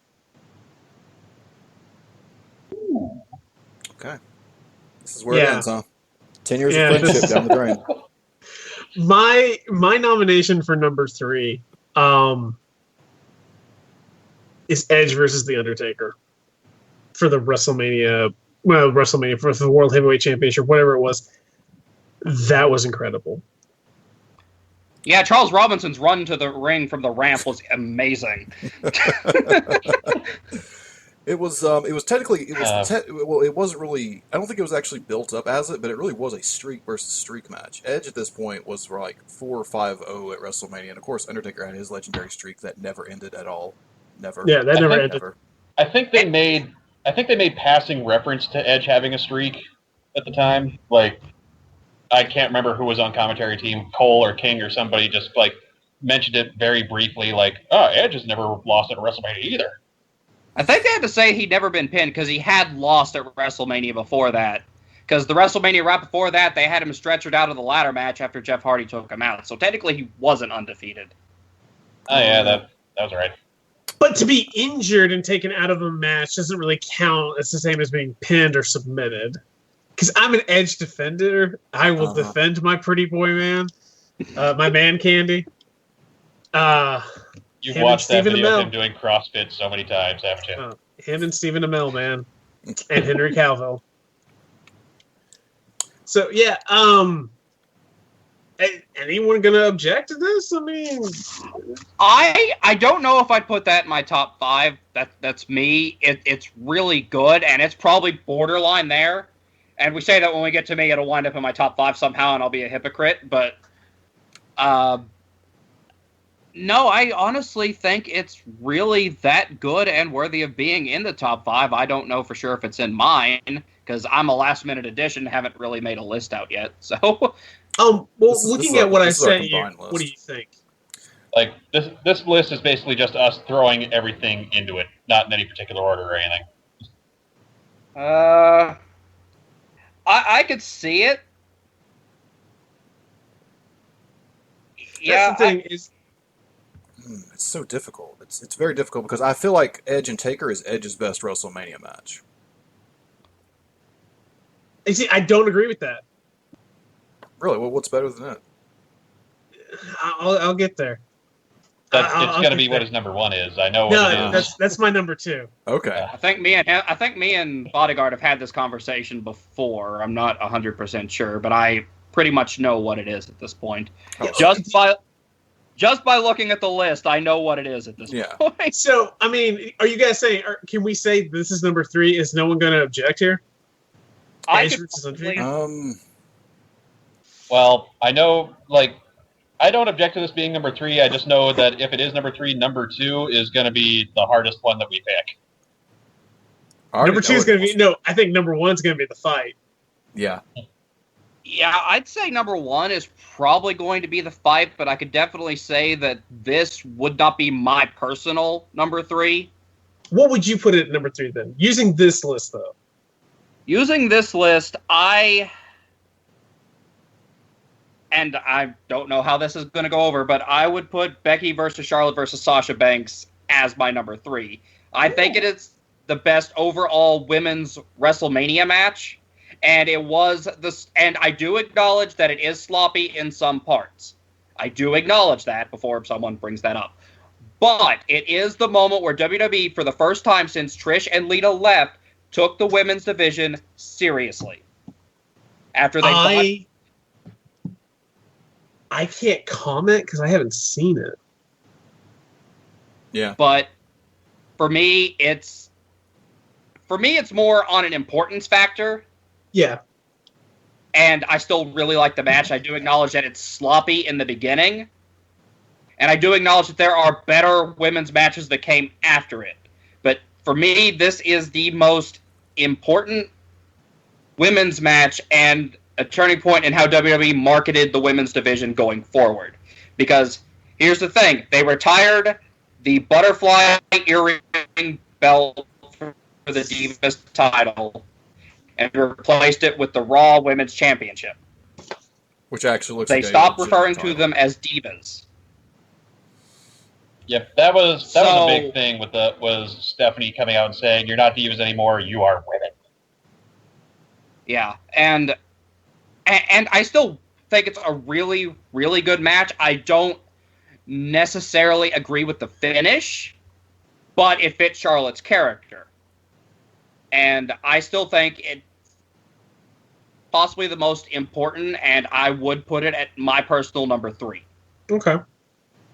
Okay. This is where it ends, huh? 10 years of friendship down the drain. My nomination for number 3 is Edge versus The Undertaker for the WrestleMania for the World Heavyweight Championship, whatever it was. That was incredible. Yeah, Charles Robinson's run to the ring from the ramp was amazing. It was technically it wasn't really. I don't think it was actually built up as it, but it really was a streak versus streak match. Edge at this point was like 4 or 5-0 at WrestleMania, and of course Undertaker had his legendary streak that never ended at all. Never. Yeah, that never ended. Never. I think they made passing reference to Edge having a streak at the time. Like, I can't remember who was on commentary team, Cole or King or somebody just like mentioned it very briefly. Like, oh, Edge has never lost at WrestleMania either. I think they had to say he'd never been pinned because he had lost at WrestleMania before that. Because the WrestleMania right before that, they had him stretchered out of the ladder match after Jeff Hardy took him out. So technically, he wasn't undefeated. Oh yeah, that was right. But to be injured and taken out of a match doesn't really count. It's the same as being pinned or submitted. Because I'm an Edge defender. I will defend my pretty boy man. My man candy. You've watched that video of him doing CrossFit so many times, haven't you? Him and Stephen Amell, man. And Henry Calvo. So, yeah. Anyone going to object to this? I mean... I don't know if I'd put that in my top 5. That's me. It's really good, and it's probably borderline there. And we say that when we get to me, it'll wind up in my top 5 somehow, and I'll be a hypocrite. But... no, I honestly think it's really that good and worthy of being in the top 5. I don't know for sure if it's in mine, because I'm a last-minute addition, haven't really made a list out yet. So, Well, looking at what I sent you, what do you think? Like this list is basically just us throwing everything into it, not in any particular order or anything. I could see it. Yeah, that's the thing is. It's so difficult. It's very difficult because I feel like Edge and Taker is Edge's best WrestleMania match. You see, I don't agree with that. Really? Well, what's better than that? I'll get there. It's going to be what his number one is. I know what it is. That's my number two. Okay. I think me and Bodyguard have had this conversation before. I'm not 100% sure, but I pretty much know what it is at this point. Oh. Just by looking at the list, I know what it is at this point. So, I mean, are you guys saying? Can we say this is number 3? Is no one going to object here? Well, I know, I don't object to this being number 3. I just know that if it is number 3, number 2 is going to be the hardest one that we pick. Number 2 is going to be I think number 1 is going to be the fight. Yeah. Yeah, I'd say number 1 is probably going to be the fight, but I could definitely say that this would not be my personal number 3. What would you put it at number 3 then? Using this list, though. Using this list, I don't know how this is going to go over, but I would put Becky versus Charlotte versus Sasha Banks as my number 3. I think it is the best overall women's WrestleMania match, and it was and I do acknowledge that it is sloppy in some parts. I do acknowledge that before someone brings that up. But it is the moment where WWE, for the first time since Trish and Lita left, took the women's division seriously. After they I can't comment because I haven't seen it. Yeah. But for me, it's more on an importance factor. Yeah. And I still really like the match. I do acknowledge that it's sloppy in the beginning. And I do acknowledge that there are better women's matches that came after it. But for me, this is the most important women's match and a turning point in how WWE marketed the women's division going forward. Because here's the thing. They retired the butterfly earring belt for the Divas title and replaced it with the Raw Women's Championship. Which actually looks They stopped referring to them as divas. Yep, that was a big thing was Stephanie coming out and saying, "You're not divas anymore, you are women." Yeah, and I still think it's a really, really good match. I don't necessarily agree with the finish, but it fits Charlotte's character. And I still think it's possibly the most important, and I would put it at my personal number 3. Okay.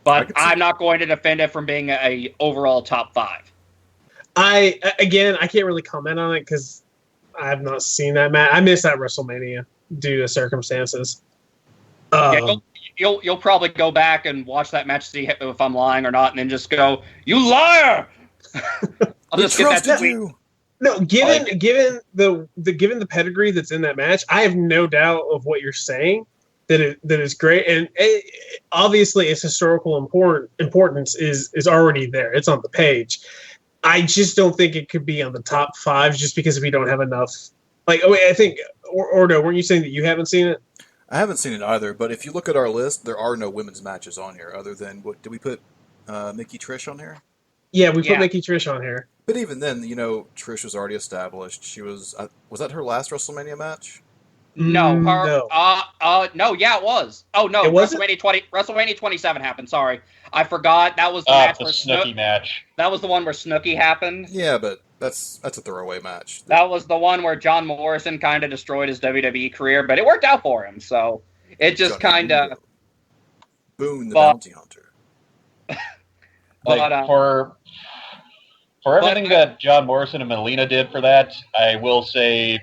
But I'm not going to defend it from being a overall top 5. I can't really comment on it because I have not seen that match. I missed that WrestleMania due to circumstances. You'll probably go back and watch that match to see if I'm lying or not, and then just go, "You liar!" I'll just get that tweet. No, given the pedigree that's in that match, I have no doubt of what you're saying. That is great, and obviously its historical importance is already there. It's on the page. I just don't think it could be on the top 5 just because we don't have enough. I think, Ordo, weren't you saying that you haven't seen it? I haven't seen it either, but if you look at our list, there are no women's matches on here other than, did we put Mickey Trish on here? Yeah, we put Mickey Trish on here. But even then, Trish was already established. She was that her last WrestleMania match? No, it was. Oh no, WrestleMania 27 happened. Sorry, I forgot. That was the match where Snooki match. That was the one where Snooki happened. Yeah, but that's a throwaway match. That was the one where John Morrison kind of destroyed his WWE career, but it worked out for him. So it just kind of Boone the Bounty Hunter. For everything that John Morrison and Melina did for that, I will say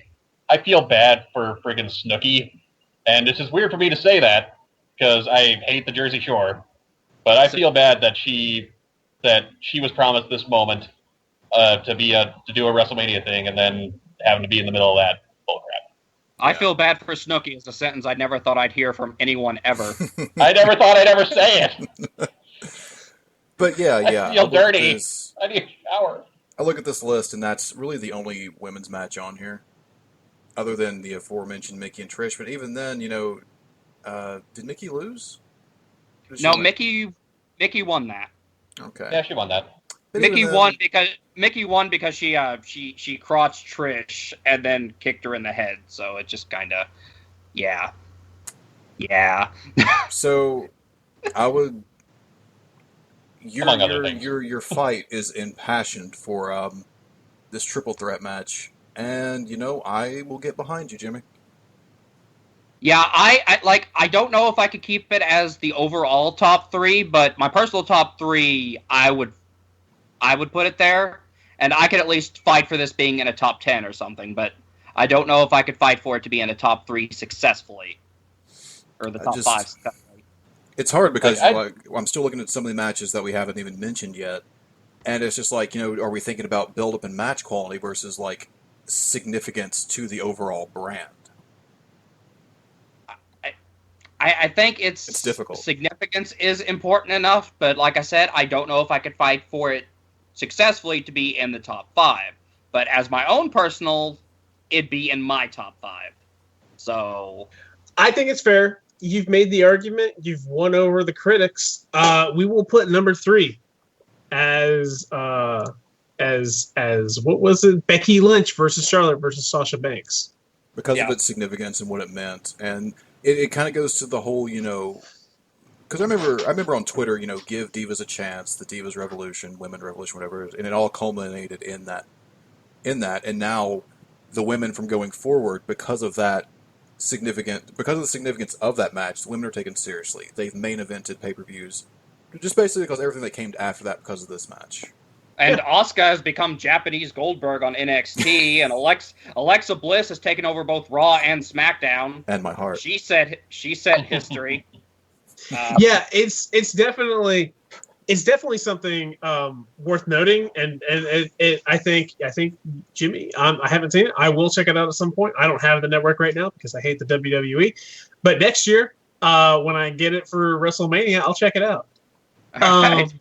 I feel bad for friggin' Snooki. And it's just weird for me to say that because I hate the Jersey Shore. But I feel bad that she was promised this moment to do a WrestleMania thing and then having to be in the middle of that bullcrap. I feel bad for Snooki is a sentence I never thought I'd hear from anyone ever. I never thought I'd ever say it. But yeah. I feel dirty. I need a shower. I look at this list, and that's really the only women's match on here, other than the aforementioned Mickey and Trish. But even then, did Mickey lose? No, Mickey won that. Okay. Yeah, she won that. But Mickey won because she crotched Trish and then kicked her in the head. So it just kind of, yeah. So I would. Among other things. Your fight is impassioned for this triple threat match, and I will get behind you, Jimmy. Yeah, I don't know if I could keep it as the overall top 3, but my personal top 3, I would put it there, and I could at least fight for this being in a top 10 or something, but I don't know if I could fight for it to be in a top 3 successfully, or the top 5 successfully. It's hard because I'm still looking at some of the matches that we haven't even mentioned yet, and it's just like, are we thinking about build-up and match quality versus, like, significance to the overall brand? I think it's difficult. Significance is important enough, but like I said, I don't know if I could fight for it successfully to be in the top 5. But as my own personal, it'd be in my top 5. So I think it's fair. You've made the argument. You've won over the critics. We will put number 3 as what was it? Becky Lynch versus Charlotte versus Sasha Banks. Because of its significance and what it meant. And it kind of goes to the whole, because I remember on Twitter, give Divas a chance, the Divas Revolution, Women Revolution, whatever, and it all culminated in that. And now the women from going forward, because of the significance of that match, the women are taken seriously. They've main evented pay-per-views, just basically because everything that came after that because of this match. And Asuka has become Japanese Goldberg on NXT, and Alexa Bliss has taken over both Raw and SmackDown. And my heart. She set history. Yeah, it's definitely something worth noting, and I think Jimmy, I haven't seen it. I will check it out at some point. I don't have the network right now because I hate the WWE, but next year when I get it for WrestleMania, I'll check it out. Right.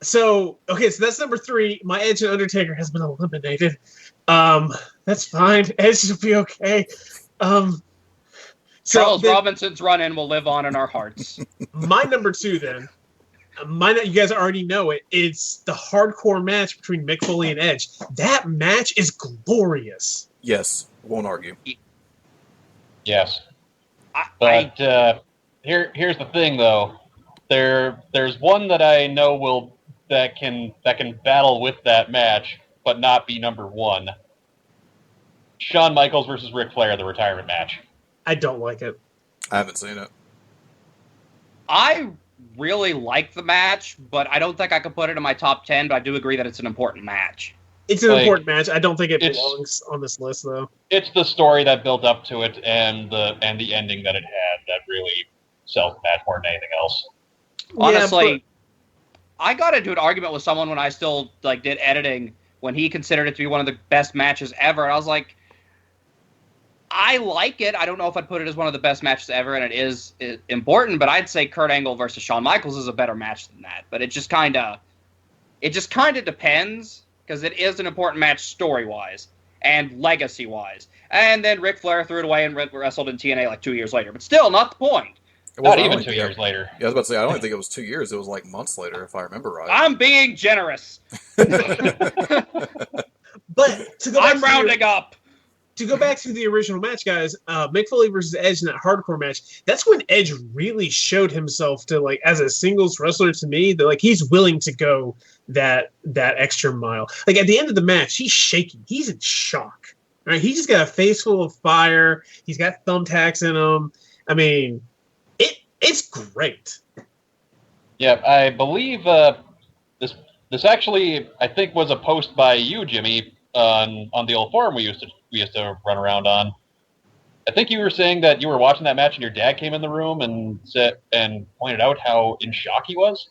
So that's number 3. My Edge and Undertaker has been eliminated. That's fine. Edge will be okay. Charles Robinson's run-in will live on in our hearts. My number 2 then. You guys already know it. It's the hardcore match between Mick Foley and Edge. That match is glorious. Yes, won't argue. Yes, but here's the thing, though. There's one that I know that can battle with that match, but not be number 1. Shawn Michaels versus Ric Flair, the retirement match. I don't like it. I haven't seen it. I really like the match, but I don't think I could put it in my top 10, but I do agree that it's an important match. It's an important match. I don't think it belongs on this list, though. It's the story that built up to it and the ending that it had that really sells the match more than anything else. Honestly, I got into an argument with someone when I still did editing when he considered it to be one of the best matches ever, and I was like, I like it. I don't know if I'd put it as one of the best matches ever, and it is important, but I'd say Kurt Angle versus Shawn Michaels is a better match than that. But it just kind of depends, because it is an important match story-wise and legacy-wise. And then Ric Flair threw it away and wrestled in TNA like 2 years later. But still, not the point. Not even 2 years later. Yeah, I was about to say, I don't think it was 2 years. It was like months later, if I remember right. I'm being generous. But I'm rounding up. To go back to the original match, guys, Mick Foley versus Edge in that hardcore match, that's when Edge really showed himself to, as a singles wrestler to me, that, he's willing to go that extra mile. At the end of the match, he's shaking. He's in shock. Right? He's just got a face full of fire. He's got thumbtacks in him. I mean, it's great. Yeah, I believe this actually, I think, was a post by you, Jimmy, on the old forum we used to run around on. I think you were saying that you were watching that match and your dad came in the room and pointed out how in shock he was.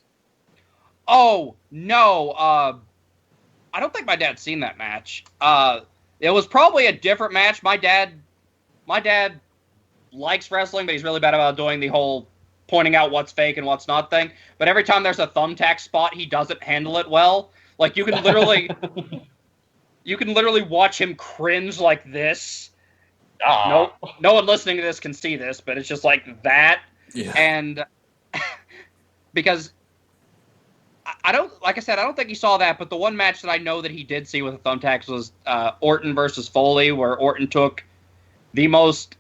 Oh no, I don't think my dad's seen that match. It was probably a different match. My dad my dad likes wrestling, but he's really bad about doing the whole pointing out what's fake and what's not thing. But every time there's a thumbtack spot, he doesn't handle it well. Like you can literally watch him cringe like this. No one listening to this can see this, but it's just like that. Yeah. And because I don't think he saw that, but the one match that I know that he did see with the thumbtacks was Orton versus Foley, where Orton took the most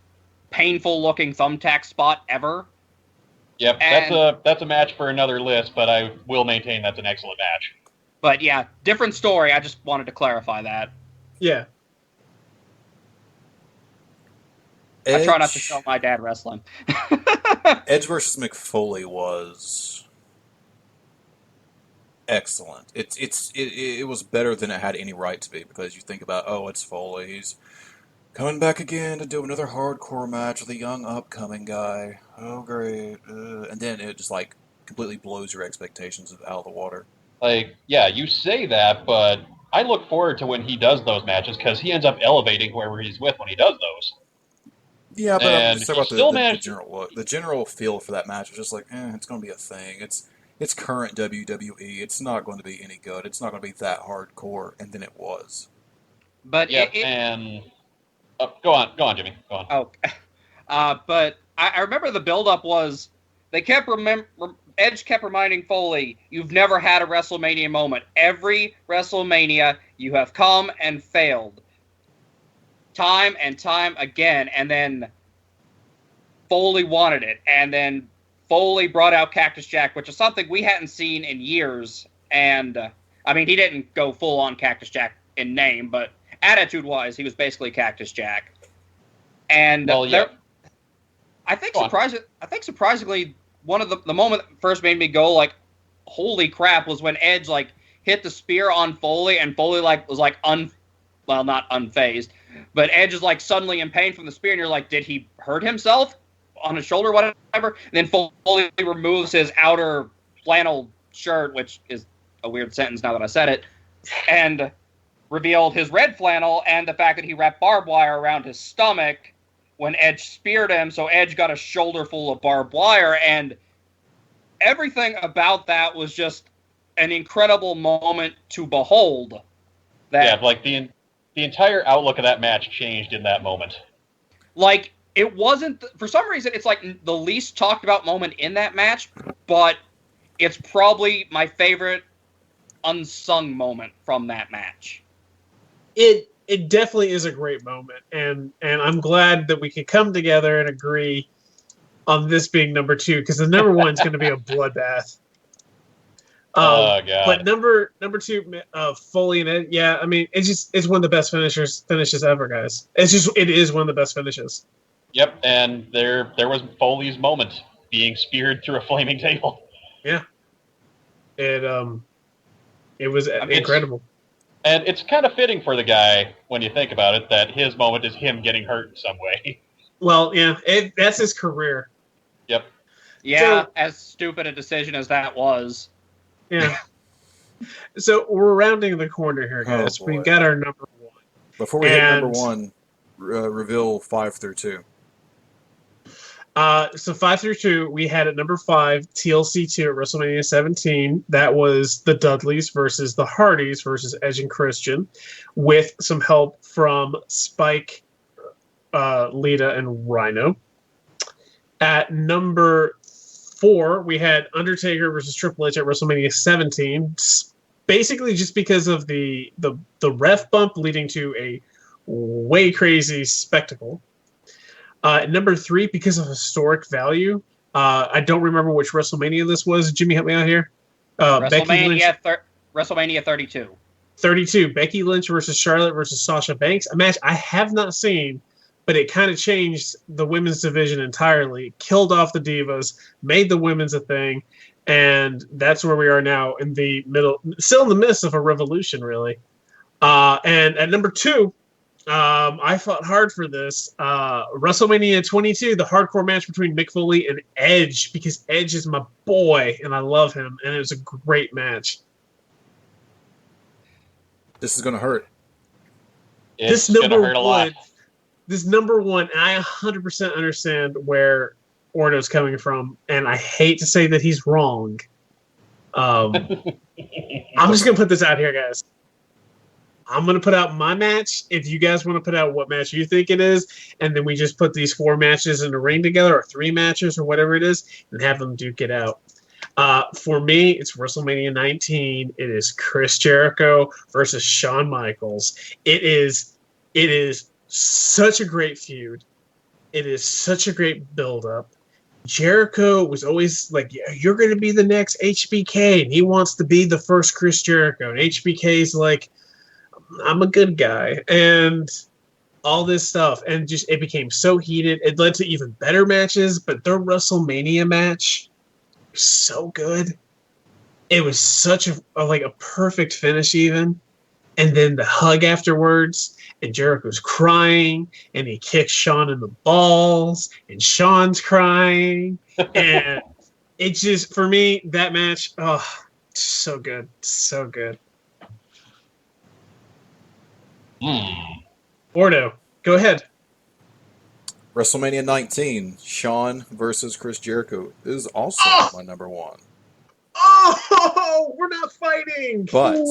painful looking thumbtack spot ever. Yep, that's a match for another list, but I will maintain that's an excellent match. But yeah, different story. I just wanted to clarify that. Yeah. I try not to show my dad wrestling. Edge versus McFoley was excellent. It was better than it had any right to be, because you think about, it's Foley. He's coming back again to do another hardcore match with a young upcoming guy. Oh, great. And then it just, like, completely blows your expectations out of the water. Like, yeah, you say that, but I look forward to when he does those matches, because he ends up elevating whoever he's with when he does those. Yeah, but I'm just talking about the general feel for that match was just like, it's going to be a thing. It's current WWE. It's not going to be any good. It's not going to be that hardcore. And then it was. But yeah, go on, Jimmy. Go on. Oh, but I remember the build-up was Edge kept reminding Foley, "You've never had a WrestleMania moment. Every WrestleMania, you have come and failed, time and time again." And then Foley wanted it, and then Foley brought out Cactus Jack, which is something we hadn't seen in years. And I mean, he didn't go full on Cactus Jack in name, but attitude-wise, he was basically Cactus Jack. And I think surprisingly, one of the moment that first made me go like, "Holy crap!" was when Edge like hit the spear on Foley, and Foley was not unfazed, but Edge is like suddenly in pain from the spear, and you're like, did he hurt himself on his shoulder, whatever? And then Foley removes his outer flannel shirt, which is a weird sentence now that I said it, and revealed his red flannel and the fact that he wrapped barbed wire around his stomach when Edge speared him, so Edge got a shoulder full of barbed wire, and everything about that was just an incredible moment to behold. Yeah, like the entire outlook of that match changed in that moment. Like, it wasn't, for some reason, it's like the least talked about moment in that match, but it's probably my favorite unsung moment from that match. It definitely is a great moment, and I'm glad that we could come together and agree on this being number 2, because the number 1 is going to be a bloodbath. Oh God! But number 2, Foley and Ed, yeah, I mean, it's one of the best finishes ever, guys. It is one of the best finishes. Yep, and there was Foley's moment, being speared through a flaming table. Yeah, it was incredible. And it's kind of fitting for the guy, when you think about it, that his moment is him getting hurt in some way. Well, yeah, that's his career. Yep. Yeah, as stupid a decision as that was. Yeah. So we're rounding the corner here, guys. We've got our number 1. Before we hit number 1, reveal 5 through 2. So 5 through 2, we had at number 5 TLC 2 at WrestleMania 17. That was the Dudleys versus the Hardys versus Edge and Christian, with some help from Spike, Lita, and Rhino. At number 4, we had Undertaker versus Triple H at WrestleMania 17. Basically, just because of the ref bump leading to a way crazy spectacle. Number 3, because of historic value. I don't remember which WrestleMania this was. Jimmy, help me out here. WrestleMania 32. 32. Becky Lynch versus Charlotte versus Sasha Banks. A match I have not seen, but it kind of changed the women's division entirely. Killed off the Divas, made the women's a thing, and that's where we are now, in the middle, still in the midst of a revolution, really. And at number 2, I fought hard for this. WrestleMania 22, the hardcore match between Mick Foley and Edge, because Edge is my boy, and I love him, and it was a great match. This is going to hurt. It's going to hurt a lot. this number one, and I 100% understand where Ordo's coming from, and I hate to say that he's wrong. I'm just gonna put this out here, guys. I'm gonna put out my match. If you guys want to put out what match you think it is, and then we just put these 4 matches in a ring together, or 3 matches, or whatever it is, and have them duke it out. For me, it's WrestleMania 19. It is Chris Jericho versus Shawn Michaels. It is such a great feud. It is such a great build-up. Jericho was always like, yeah, you're going to be the next HBK, and he wants to be the first Chris Jericho. And HBK's like, I'm a good guy, and all this stuff. And just it became so heated. It led to even better matches, but their WrestleMania match was so good. It was such a perfect finish even. And then the hug afterwards, and Jericho's crying, and he kicks Shawn in the balls, and Shawn's crying. And it just, for me, that match, oh, so good. So good. Ordo, go ahead. WrestleMania 19, Shawn versus Chris Jericho is also my number one. Oh, we're not fighting. But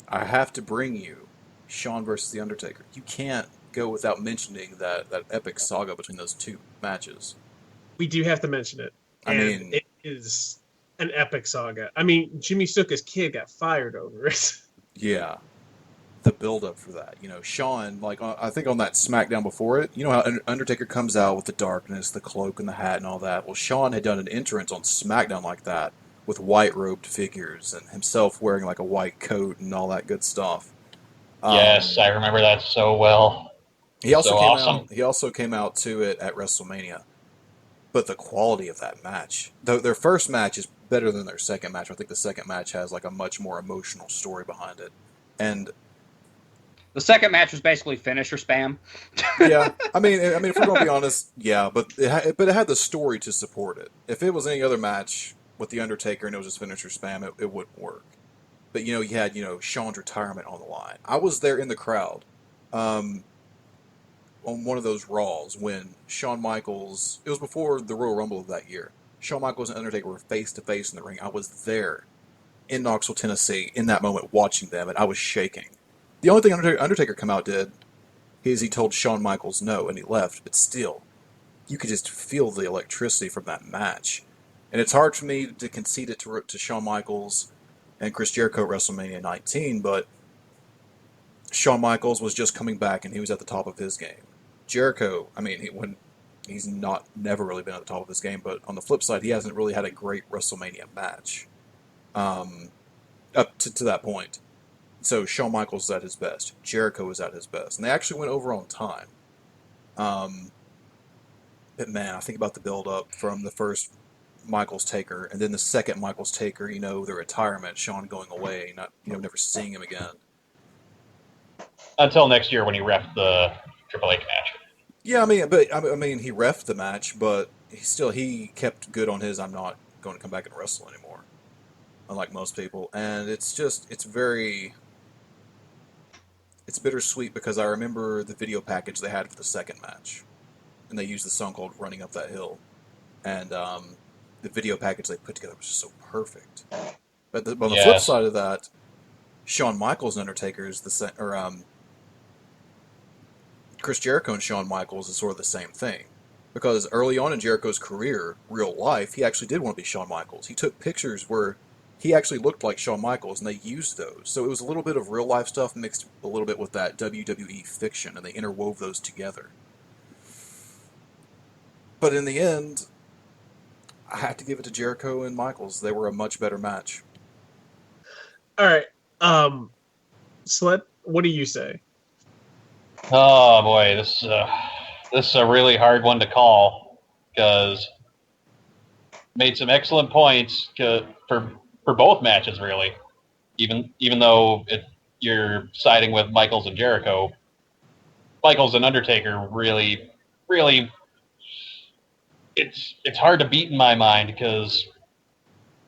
I have to bring you Shawn versus The Undertaker. You can't go without mentioning that epic saga between those 2 matches. We do have to mention it. It is an epic saga. I mean, Jimmy Snuka's kid got fired over it. Yeah. The build-up for that. You know, Shawn, like, I think on that SmackDown before it, you know how Undertaker comes out with the darkness, the cloak and the hat and all that? Well, Shawn had done an entrance on SmackDown like that, with white-robed figures, and himself wearing, like, a white coat and all that good stuff. Yes, I remember that so well. He also came out to it at WrestleMania. But the quality of that match, their first match is better than their second match. I think the second match has, like, a much more emotional story behind it. And the second match was basically finisher spam. Yeah, I mean, if we're going to be honest, yeah, but it had the story to support it. If it was any other match with the Undertaker and it was just finisher spam, it wouldn't work. But you had Shawn's retirement on the line. I was there in the crowd, on one of those Raws when Shawn Michaels. It was before the Royal Rumble of that year. Shawn Michaels and Undertaker were face to face in the ring. I was there in Knoxville, Tennessee, in that moment, watching them, and I was shaking. The only thing Undertaker come out did is he told Shawn Michaels no, and he left. But still, you could just feel the electricity from that match. And it's hard for me to concede it to Shawn Michaels and Chris Jericho at WrestleMania 19, but Shawn Michaels was just coming back, and he was at the top of his game. Jericho, I mean, he's never really been at the top of his game, but on the flip side, he hasn't really had a great WrestleMania match up to that point. So Shawn Michaels is at his best. Jericho is at his best. And they actually went over on time. But man, I think about the build-up from the first Michaels Taker, and then the second Michaels Taker, the retirement, Shawn going away, never seeing him again. Until next year when he reffed the Triple H match. Yeah, he reffed the match, but he kept good on his, I'm not going to come back and wrestle anymore. Unlike most people. And it's bittersweet because I remember the video package they had for the second match. And they used the song called Running Up That Hill. And the video package they put together was just so perfect. But on the flip side of that, Shawn Michaels and Undertaker is Chris Jericho and Shawn Michaels is sort of the same thing. Because early on in Jericho's career, real life, he actually did want to be Shawn Michaels. He took pictures where he actually looked like Shawn Michaels, and they used those. So it was a little bit of real-life stuff mixed a little bit with that WWE fiction, and they interwove those together. But in the end, I have to give it to Jericho and Michaels. They were a much better match. All right. Sled, what do you say? Oh, boy, this is a really hard one to call, because made some excellent points for both matches, really. Even though you're siding with Michaels and Jericho, Michaels and Undertaker really, really, it's hard to beat in my mind because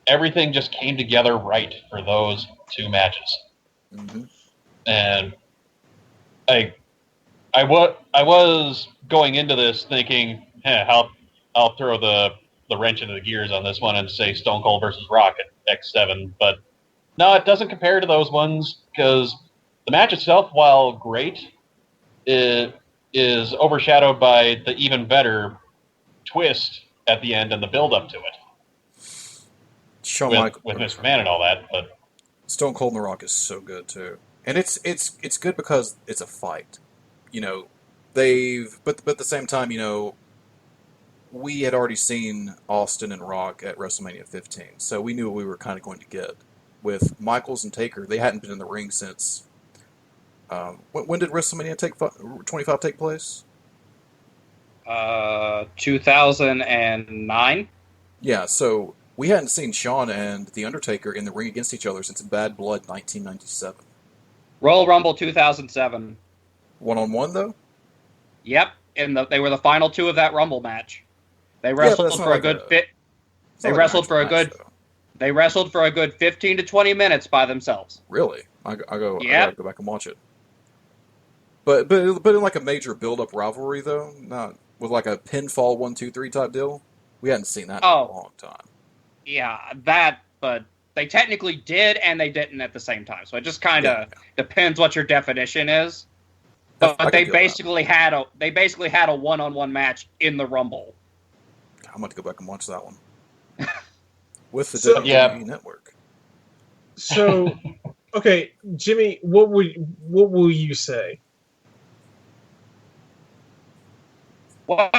everything just came together right for those 2 matches. Mm-hmm. And I was going into this thinking, I'll throw the wrench into the gears on this one and say Stone Cold versus Rock at X7, but no, it doesn't compare to those ones because the match itself, while great, it is overshadowed by the even better twist at the end and the build up to it. With Mr. Man and all that, but Stone Cold and The Rock is so good too, and it's good because it's a fight. You know, but at the same time, you know, we had already seen Austin and Rock at WrestleMania 15, so we knew what we were kind of going to get. With Michaels and Taker, they hadn't been in the ring since. When did WrestleMania 25 take place? 2009. Yeah, so we hadn't seen Shawn and The Undertaker in the ring against each other since Bad Blood 1997. Royal Rumble 2007. One-on-one, though? Yep, and they were the final two of that Rumble match. They wrestled for a good fit. They wrestled for a good. They wrestled for a good 15 to 20 minutes by themselves. Really? I gotta go back and watch it. But in like a major build-up rivalry though, not with like a pinfall 1-2-3 type deal. We hadn't seen that in a long time. Yeah, that. But they technically did and they didn't at the same time. So it just kind of depends what your definition is. But they basically had a one-on-one match in the Rumble. I'm going to go back and watch that one with the WWE Network. So, okay, Jimmy, what will you say? Well,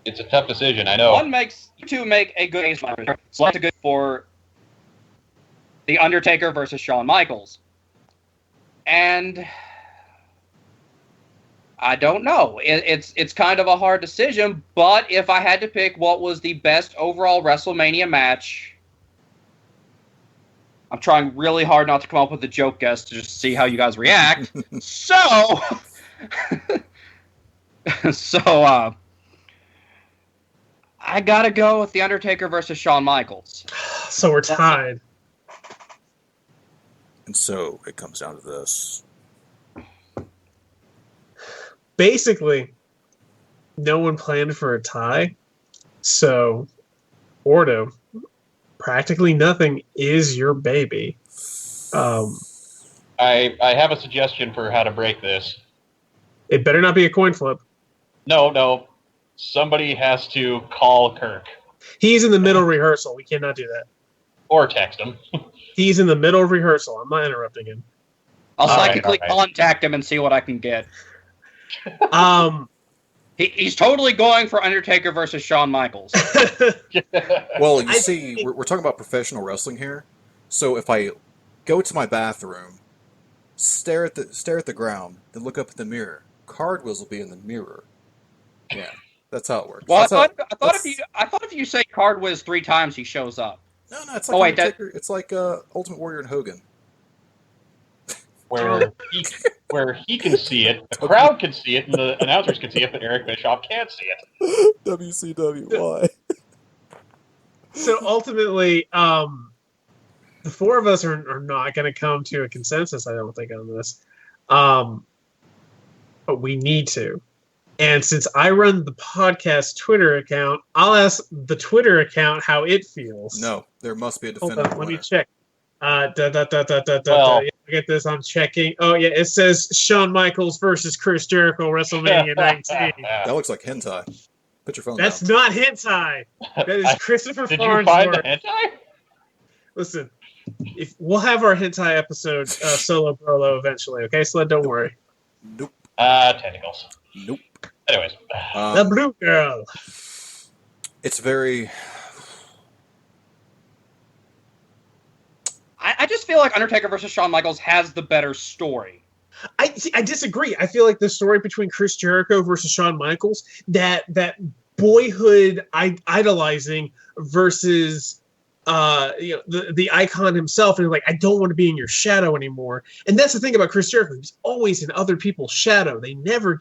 it's a tough decision. I know. You make a good case for The Undertaker versus Shawn Michaels. And I don't know. It's kind of a hard decision, but if I had to pick what was the best overall WrestleMania match, I'm trying really hard not to come up with a joke guess to just see how you guys react. I gotta go with The Undertaker versus Shawn Michaels. So we're tied. And so it comes down to this. Basically, no one planned for a tie. So, Ordo, practically nothing is your baby. I have a suggestion for how to break this. It better not be a coin flip. No. Somebody has to call Kirk. He's in the middle of rehearsal. We cannot do that. Or text him. He's in the middle of rehearsal. I'm not interrupting him. I'll psychically contact him and see what I can get. He's totally going for Undertaker versus Shawn Michaels. Well, you see, we're talking about professional wrestling here. So if I go to my bathroom, stare at the ground, then look up at the mirror, Cardwills will be in the mirror. Yeah, that's how it works. Well, I thought if you say Cardwills 3 times, he shows up. No, it's like Undertaker. It's like Ultimate Warrior and Hogan. Where he can see it, the crowd can see it, and the announcers can see it, but Eric Bischoff can't see it. WCW, So ultimately, the four of us are not going to come to a consensus, I don't think, on this. But we need to. And since I run the podcast Twitter account, I'll ask the Twitter account how it feels. No, there must be a definitive Hold on, let me winner. check. Yeah, get this. I'm checking. Oh yeah, it says Shawn Michaels versus Chris Jericho, WrestleMania 19. That looks like hentai. Put your phone That's down. not hentai. That is Christopher Did Farnsworth. you find the hentai? Listen, if we'll have our hentai episode solo Brolo eventually. Okay, so don't worry. Nope. Tentacles. Nope. Anyways. The Blue Girl. It's very... I just feel like Undertaker versus Shawn Michaels has the better story. I disagree. I feel like the story between Chris Jericho versus Shawn Michaels, that boyhood idolizing versus the icon himself, and like, I don't want to be in your shadow anymore. And that's the thing about Chris Jericho. He's always in other people's shadow. They never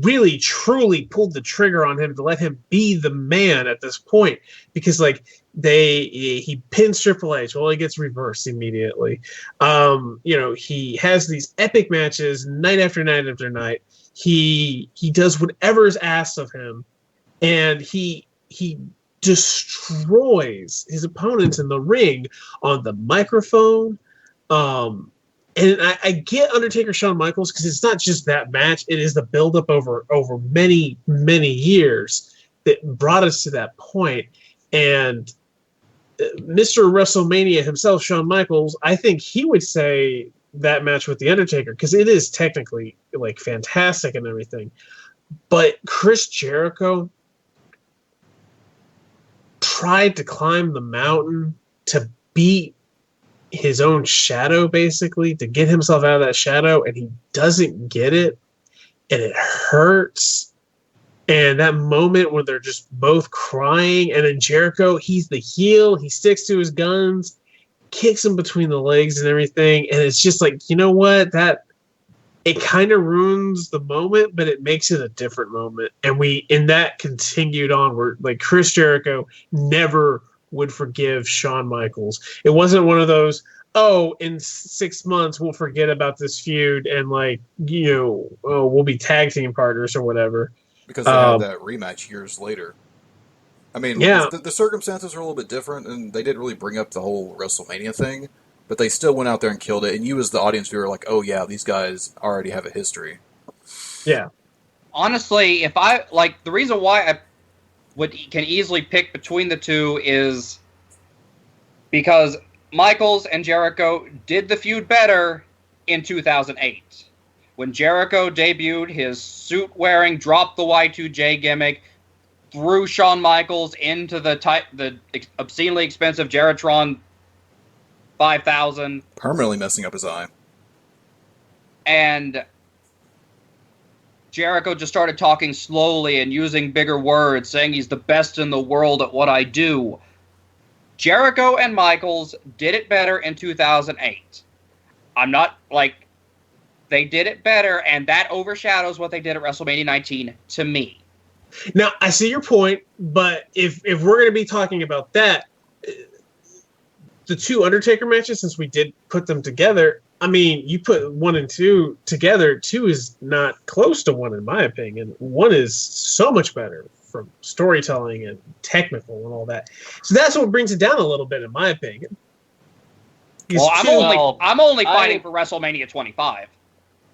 really truly pulled the trigger on him to let him be the man at this point, because like he pins Triple H. Well, he gets reversed immediately. He has these epic matches night after night after night. He does whatever is asked of him, and he destroys his opponents in the ring on the microphone. And I get Undertaker Shawn Michaels because it's not just that match; it is the buildup over many years that brought us to that point. And Mr. WrestleMania himself, Shawn Michaels, I think he would say that match with the Undertaker, because it is technically like fantastic and everything. But Chris Jericho tried to climb the mountain to beat his own shadow, basically, to get himself out of that shadow, and he doesn't get it, and it hurts. And that moment when they're just both crying, and then Jericho, he's the heel, he sticks to his guns, kicks him between the legs and everything, and it's just like, you know what, that it kind of ruins the moment, but it makes it a different moment. And that continued onward. Like, Chris Jericho never would forgive Shawn Michaels. It wasn't one of those, oh, in 6 months we'll forget about this feud and we'll be tag team partners or whatever. Because they had that rematch years later. I mean, the circumstances are a little bit different, and they didn't really bring up the whole WrestleMania thing, but they still went out there and killed it, and you as the audience viewer are like, oh yeah, these guys already have a history. Yeah. Honestly, the reason why I can easily pick between the two is because Michaels and Jericho did the feud better in 2008. When Jericho debuted his suit-wearing, drop the Y2J gimmick, threw Shawn Michaels into the obscenely expensive Geritron 5000. Permanently messing up his eye. And Jericho just started talking slowly and using bigger words, saying he's the best in the world at what I do. Jericho and Michaels did it better in 2008. I'm not, they did it better, and that overshadows what they did at WrestleMania 19 to me. Now, I see your point, but if we're going to be talking about that, the two Undertaker matches, since we did put them together, I mean, you put 1 and 2 together, 2 is not close to 1 in my opinion. 1 is so much better from storytelling and technical and all that. So that's what brings it down a little bit in my opinion. Well, I'm only fighting for WrestleMania 25.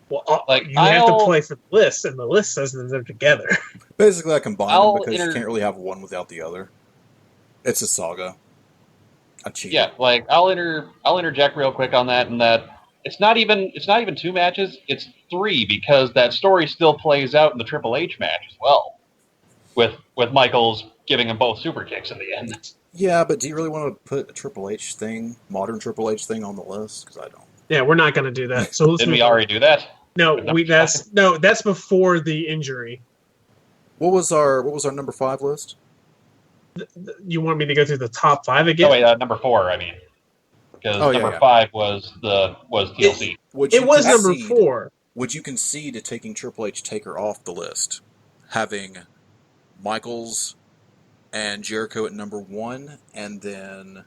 Well, you have to play for the list, and the list says that they're together. Basically, I combine them because you can't really have one without the other. It's a saga. A cheat. Yeah, I'll interject real quick on that, and that it's not even 2 matches, it's 3, because that story still plays out in the Triple H match as well, with Michaels giving them both super kicks in the end. Yeah, but do you really want to put a Triple H thing, modern Triple H thing, on the list? Because I don't. Yeah, we're not going to do that. So didn't we already do that? No, that's before the injury. What was our number 5 list? You want me to go through the top 5 again? Oh wait, number 4. I mean, because number 5 was TLC. It was number 4. Would you concede to taking Triple H Taker off the list, having Michaels and Jericho at number 1, and then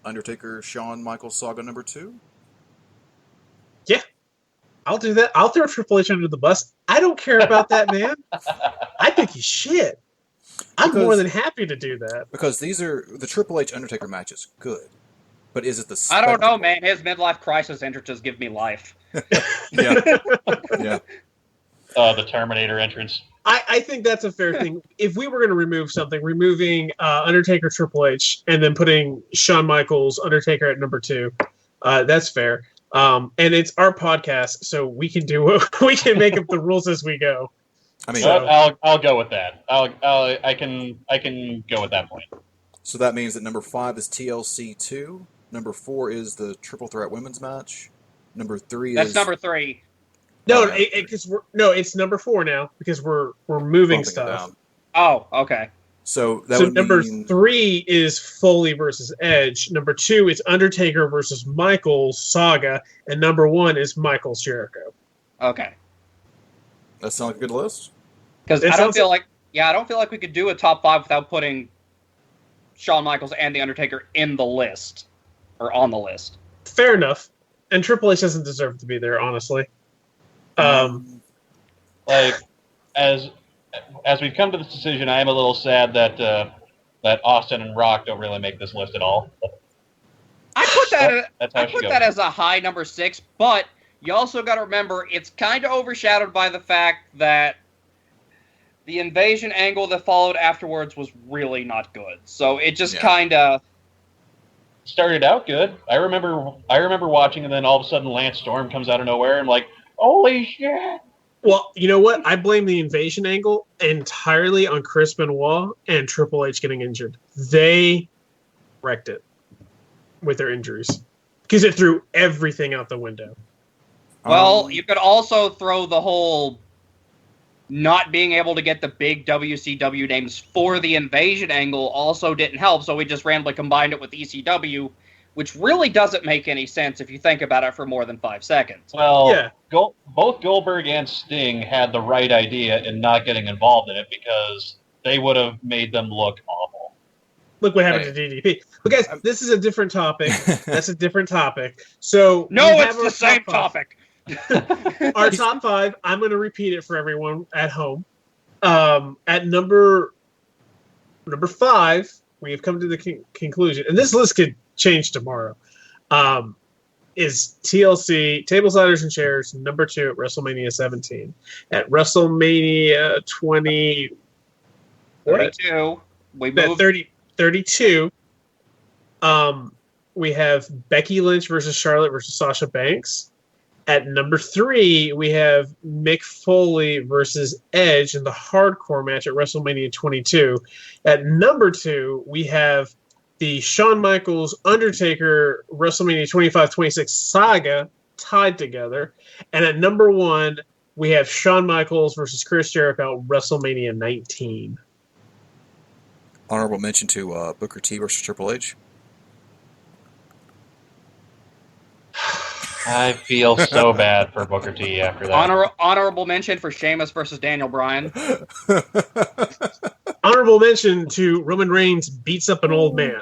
Undertaker Shawn Michaels saga number 2? Yeah, I'll do that. I'll throw Triple H under the bus. I don't care about that man. I think he's shit. I'm more than happy to do that. Because these are the Triple H Undertaker matches, good. But is it the spectacle? I don't know, man. His midlife crisis entrances give me life. Yeah. Yeah. The Terminator entrance. I think that's a fair thing. If we were going to remove something, removing Undertaker Triple H and then putting Shawn Michaels Undertaker at number 2, that's fair. And it's our podcast, so we can we can make up the rules as we go. I mean, I'll go with that. I can go with that point. So that means that number 5 is TLC 2. Number 4 is the Triple Threat Women's Match. Number 3 That's number 3. No, it's number 4 now because we're moving stuff. Oh, okay. So would number mean 3 is Foley versus Edge. Number 2 is Undertaker versus Michaels saga, and number 1 is Michaels Jericho. Okay. That sounds like a good list. Because I don't feel like we could do a top 5 without putting Shawn Michaels and The Undertaker in the list or on the list. Fair enough. And Triple H doesn't deserve to be there, honestly. Like, as we've come to this decision, I am a little sad that that Austin and Rock don't really make this list at all. I put that as a high number 6, but you also got to remember it's kind of overshadowed by the fact that the invasion angle that followed afterwards was really not good. So it just kind of started out good. I remember watching, and then all of a sudden Lance Storm comes out of nowhere, and I'm like, holy shit! Well, you know what? I blame the invasion angle entirely on Chris Benoit and Triple H getting injured. They wrecked it with their injuries because it threw everything out the window. Well, you could also throw the whole not being able to get the big WCW names for the invasion angle also didn't help, so we just randomly combined it with ECW, which really doesn't make any sense if you think about it for more than 5 seconds. Well, both Goldberg and Sting had the right idea in not getting involved in it because they would have made them look awful. Look what happened to DDP. But guys, this is a different topic. That's a different topic. So no, it's the same topic. Our top 5, I'm going to repeat it for everyone at home. At number 5, we have come to the conclusion, and this list could change tomorrow, is TLC, Tables, Ladders, and Chairs, number 2 at WrestleMania 17. At WrestleMania 32, we moved 32. We have Becky Lynch versus Charlotte versus Sasha Banks. At number 3, we have Mick Foley versus Edge in the hardcore match at WrestleMania 22. At number 2, we have the Shawn Michaels Undertaker WrestleMania 25-26 saga tied together. And at number 1, we have Shawn Michaels versus Chris Jericho WrestleMania 19. Honorable mention to Booker T versus Triple H. I feel so bad for Booker T after that. Honorable mention for Sheamus versus Daniel Bryan. Honorable mention to Roman Reigns beats up an old man.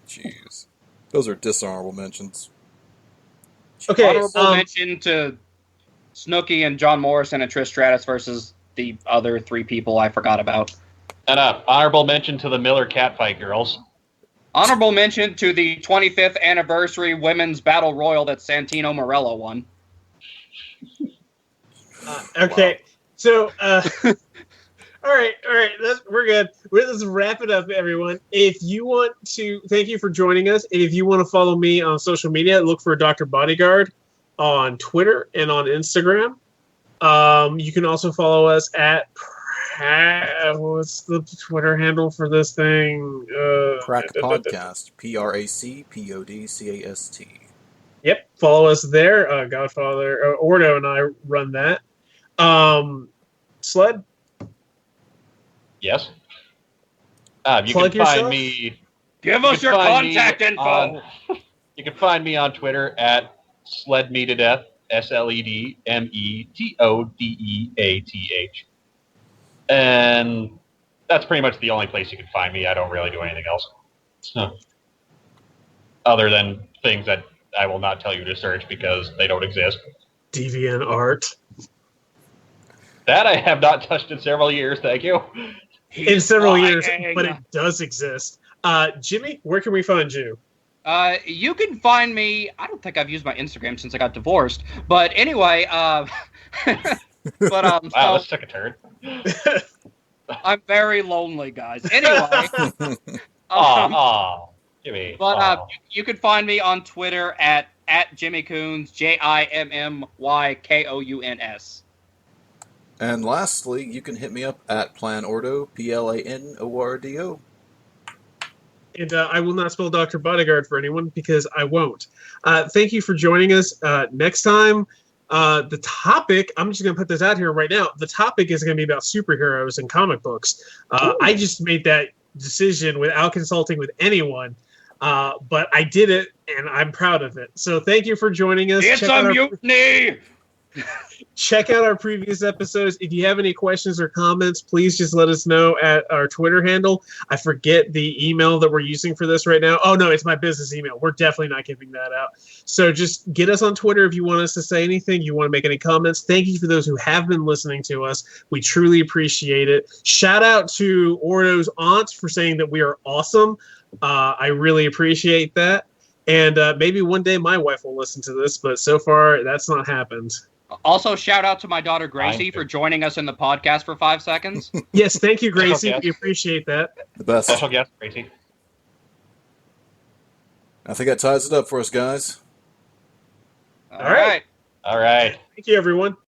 Jeez. Those are dishonorable mentions. Okay. Honorable mention to Snooki and John Morrison and Trish Stratus versus the other 3 people I forgot about. And honorable mention to the Miller Catfight girls. Honorable mention to the 25th anniversary women's battle royal that Santino Marella won. Okay, wow. So all right, we're good. Let's wrap it up, everyone. If you want to, thank you for joining us. And if you want to follow me on social media, look for Dr. Bodyguard on Twitter and on Instagram. You can also follow us at what's the Twitter handle for this thing? Crack Podcast. PRACPODCAST. Yep, follow us there. Godfather Ordo and I run that. Sled. Yes. You can find me. Give us your contact info. You can find me on Twitter at SledMeToDeath. SledMetodeath. And that's pretty much the only place you can find me. I don't really do anything else. Other than things that I will not tell you to search because they don't exist. DeviantArt. That I have not touched in several years, thank you. In several years, but it does exist. Jimmy, where can we find you? You can find me. I don't think I've used my Instagram since I got divorced. But anyway, wow, this took a turn. I'm very lonely, guys. Anyway. Jimmy. But you can find me on Twitter at Jimmy Coons, JIMMYKOUNS. And lastly, you can hit me up at PlanOrdo, PLANORDO. And I will not spell Dr. Bodyguard for anyone because I won't. Thank you for joining us. Next time, the topic, I'm just going to put this out here right now. The topic is going to be about superheroes and comic books. I just made that decision without consulting with anyone. But I did it, and I'm proud of it. So thank you for joining us. It's a mutiny! Check out our previous episodes. If you have any questions or comments, please just let us know at our Twitter handle. I forget the email that we're using for this right now. Oh, no, it's my business email. We're definitely not giving that out. So just get us on Twitter if you want us to say anything, you want to make any comments. Thank you for those who have been listening to us. We truly appreciate it. Shout out to Ordo's aunt for saying that we are awesome. I really appreciate that. And maybe one day my wife will listen to this, but so far that's not happened. Also, shout out to my daughter Gracie for joining us in the podcast for 5 seconds. Yes, thank you, Gracie. We appreciate that. The best. Special guest, Gracie. I think that ties it up for us, guys. All right. All right. Thank you, everyone.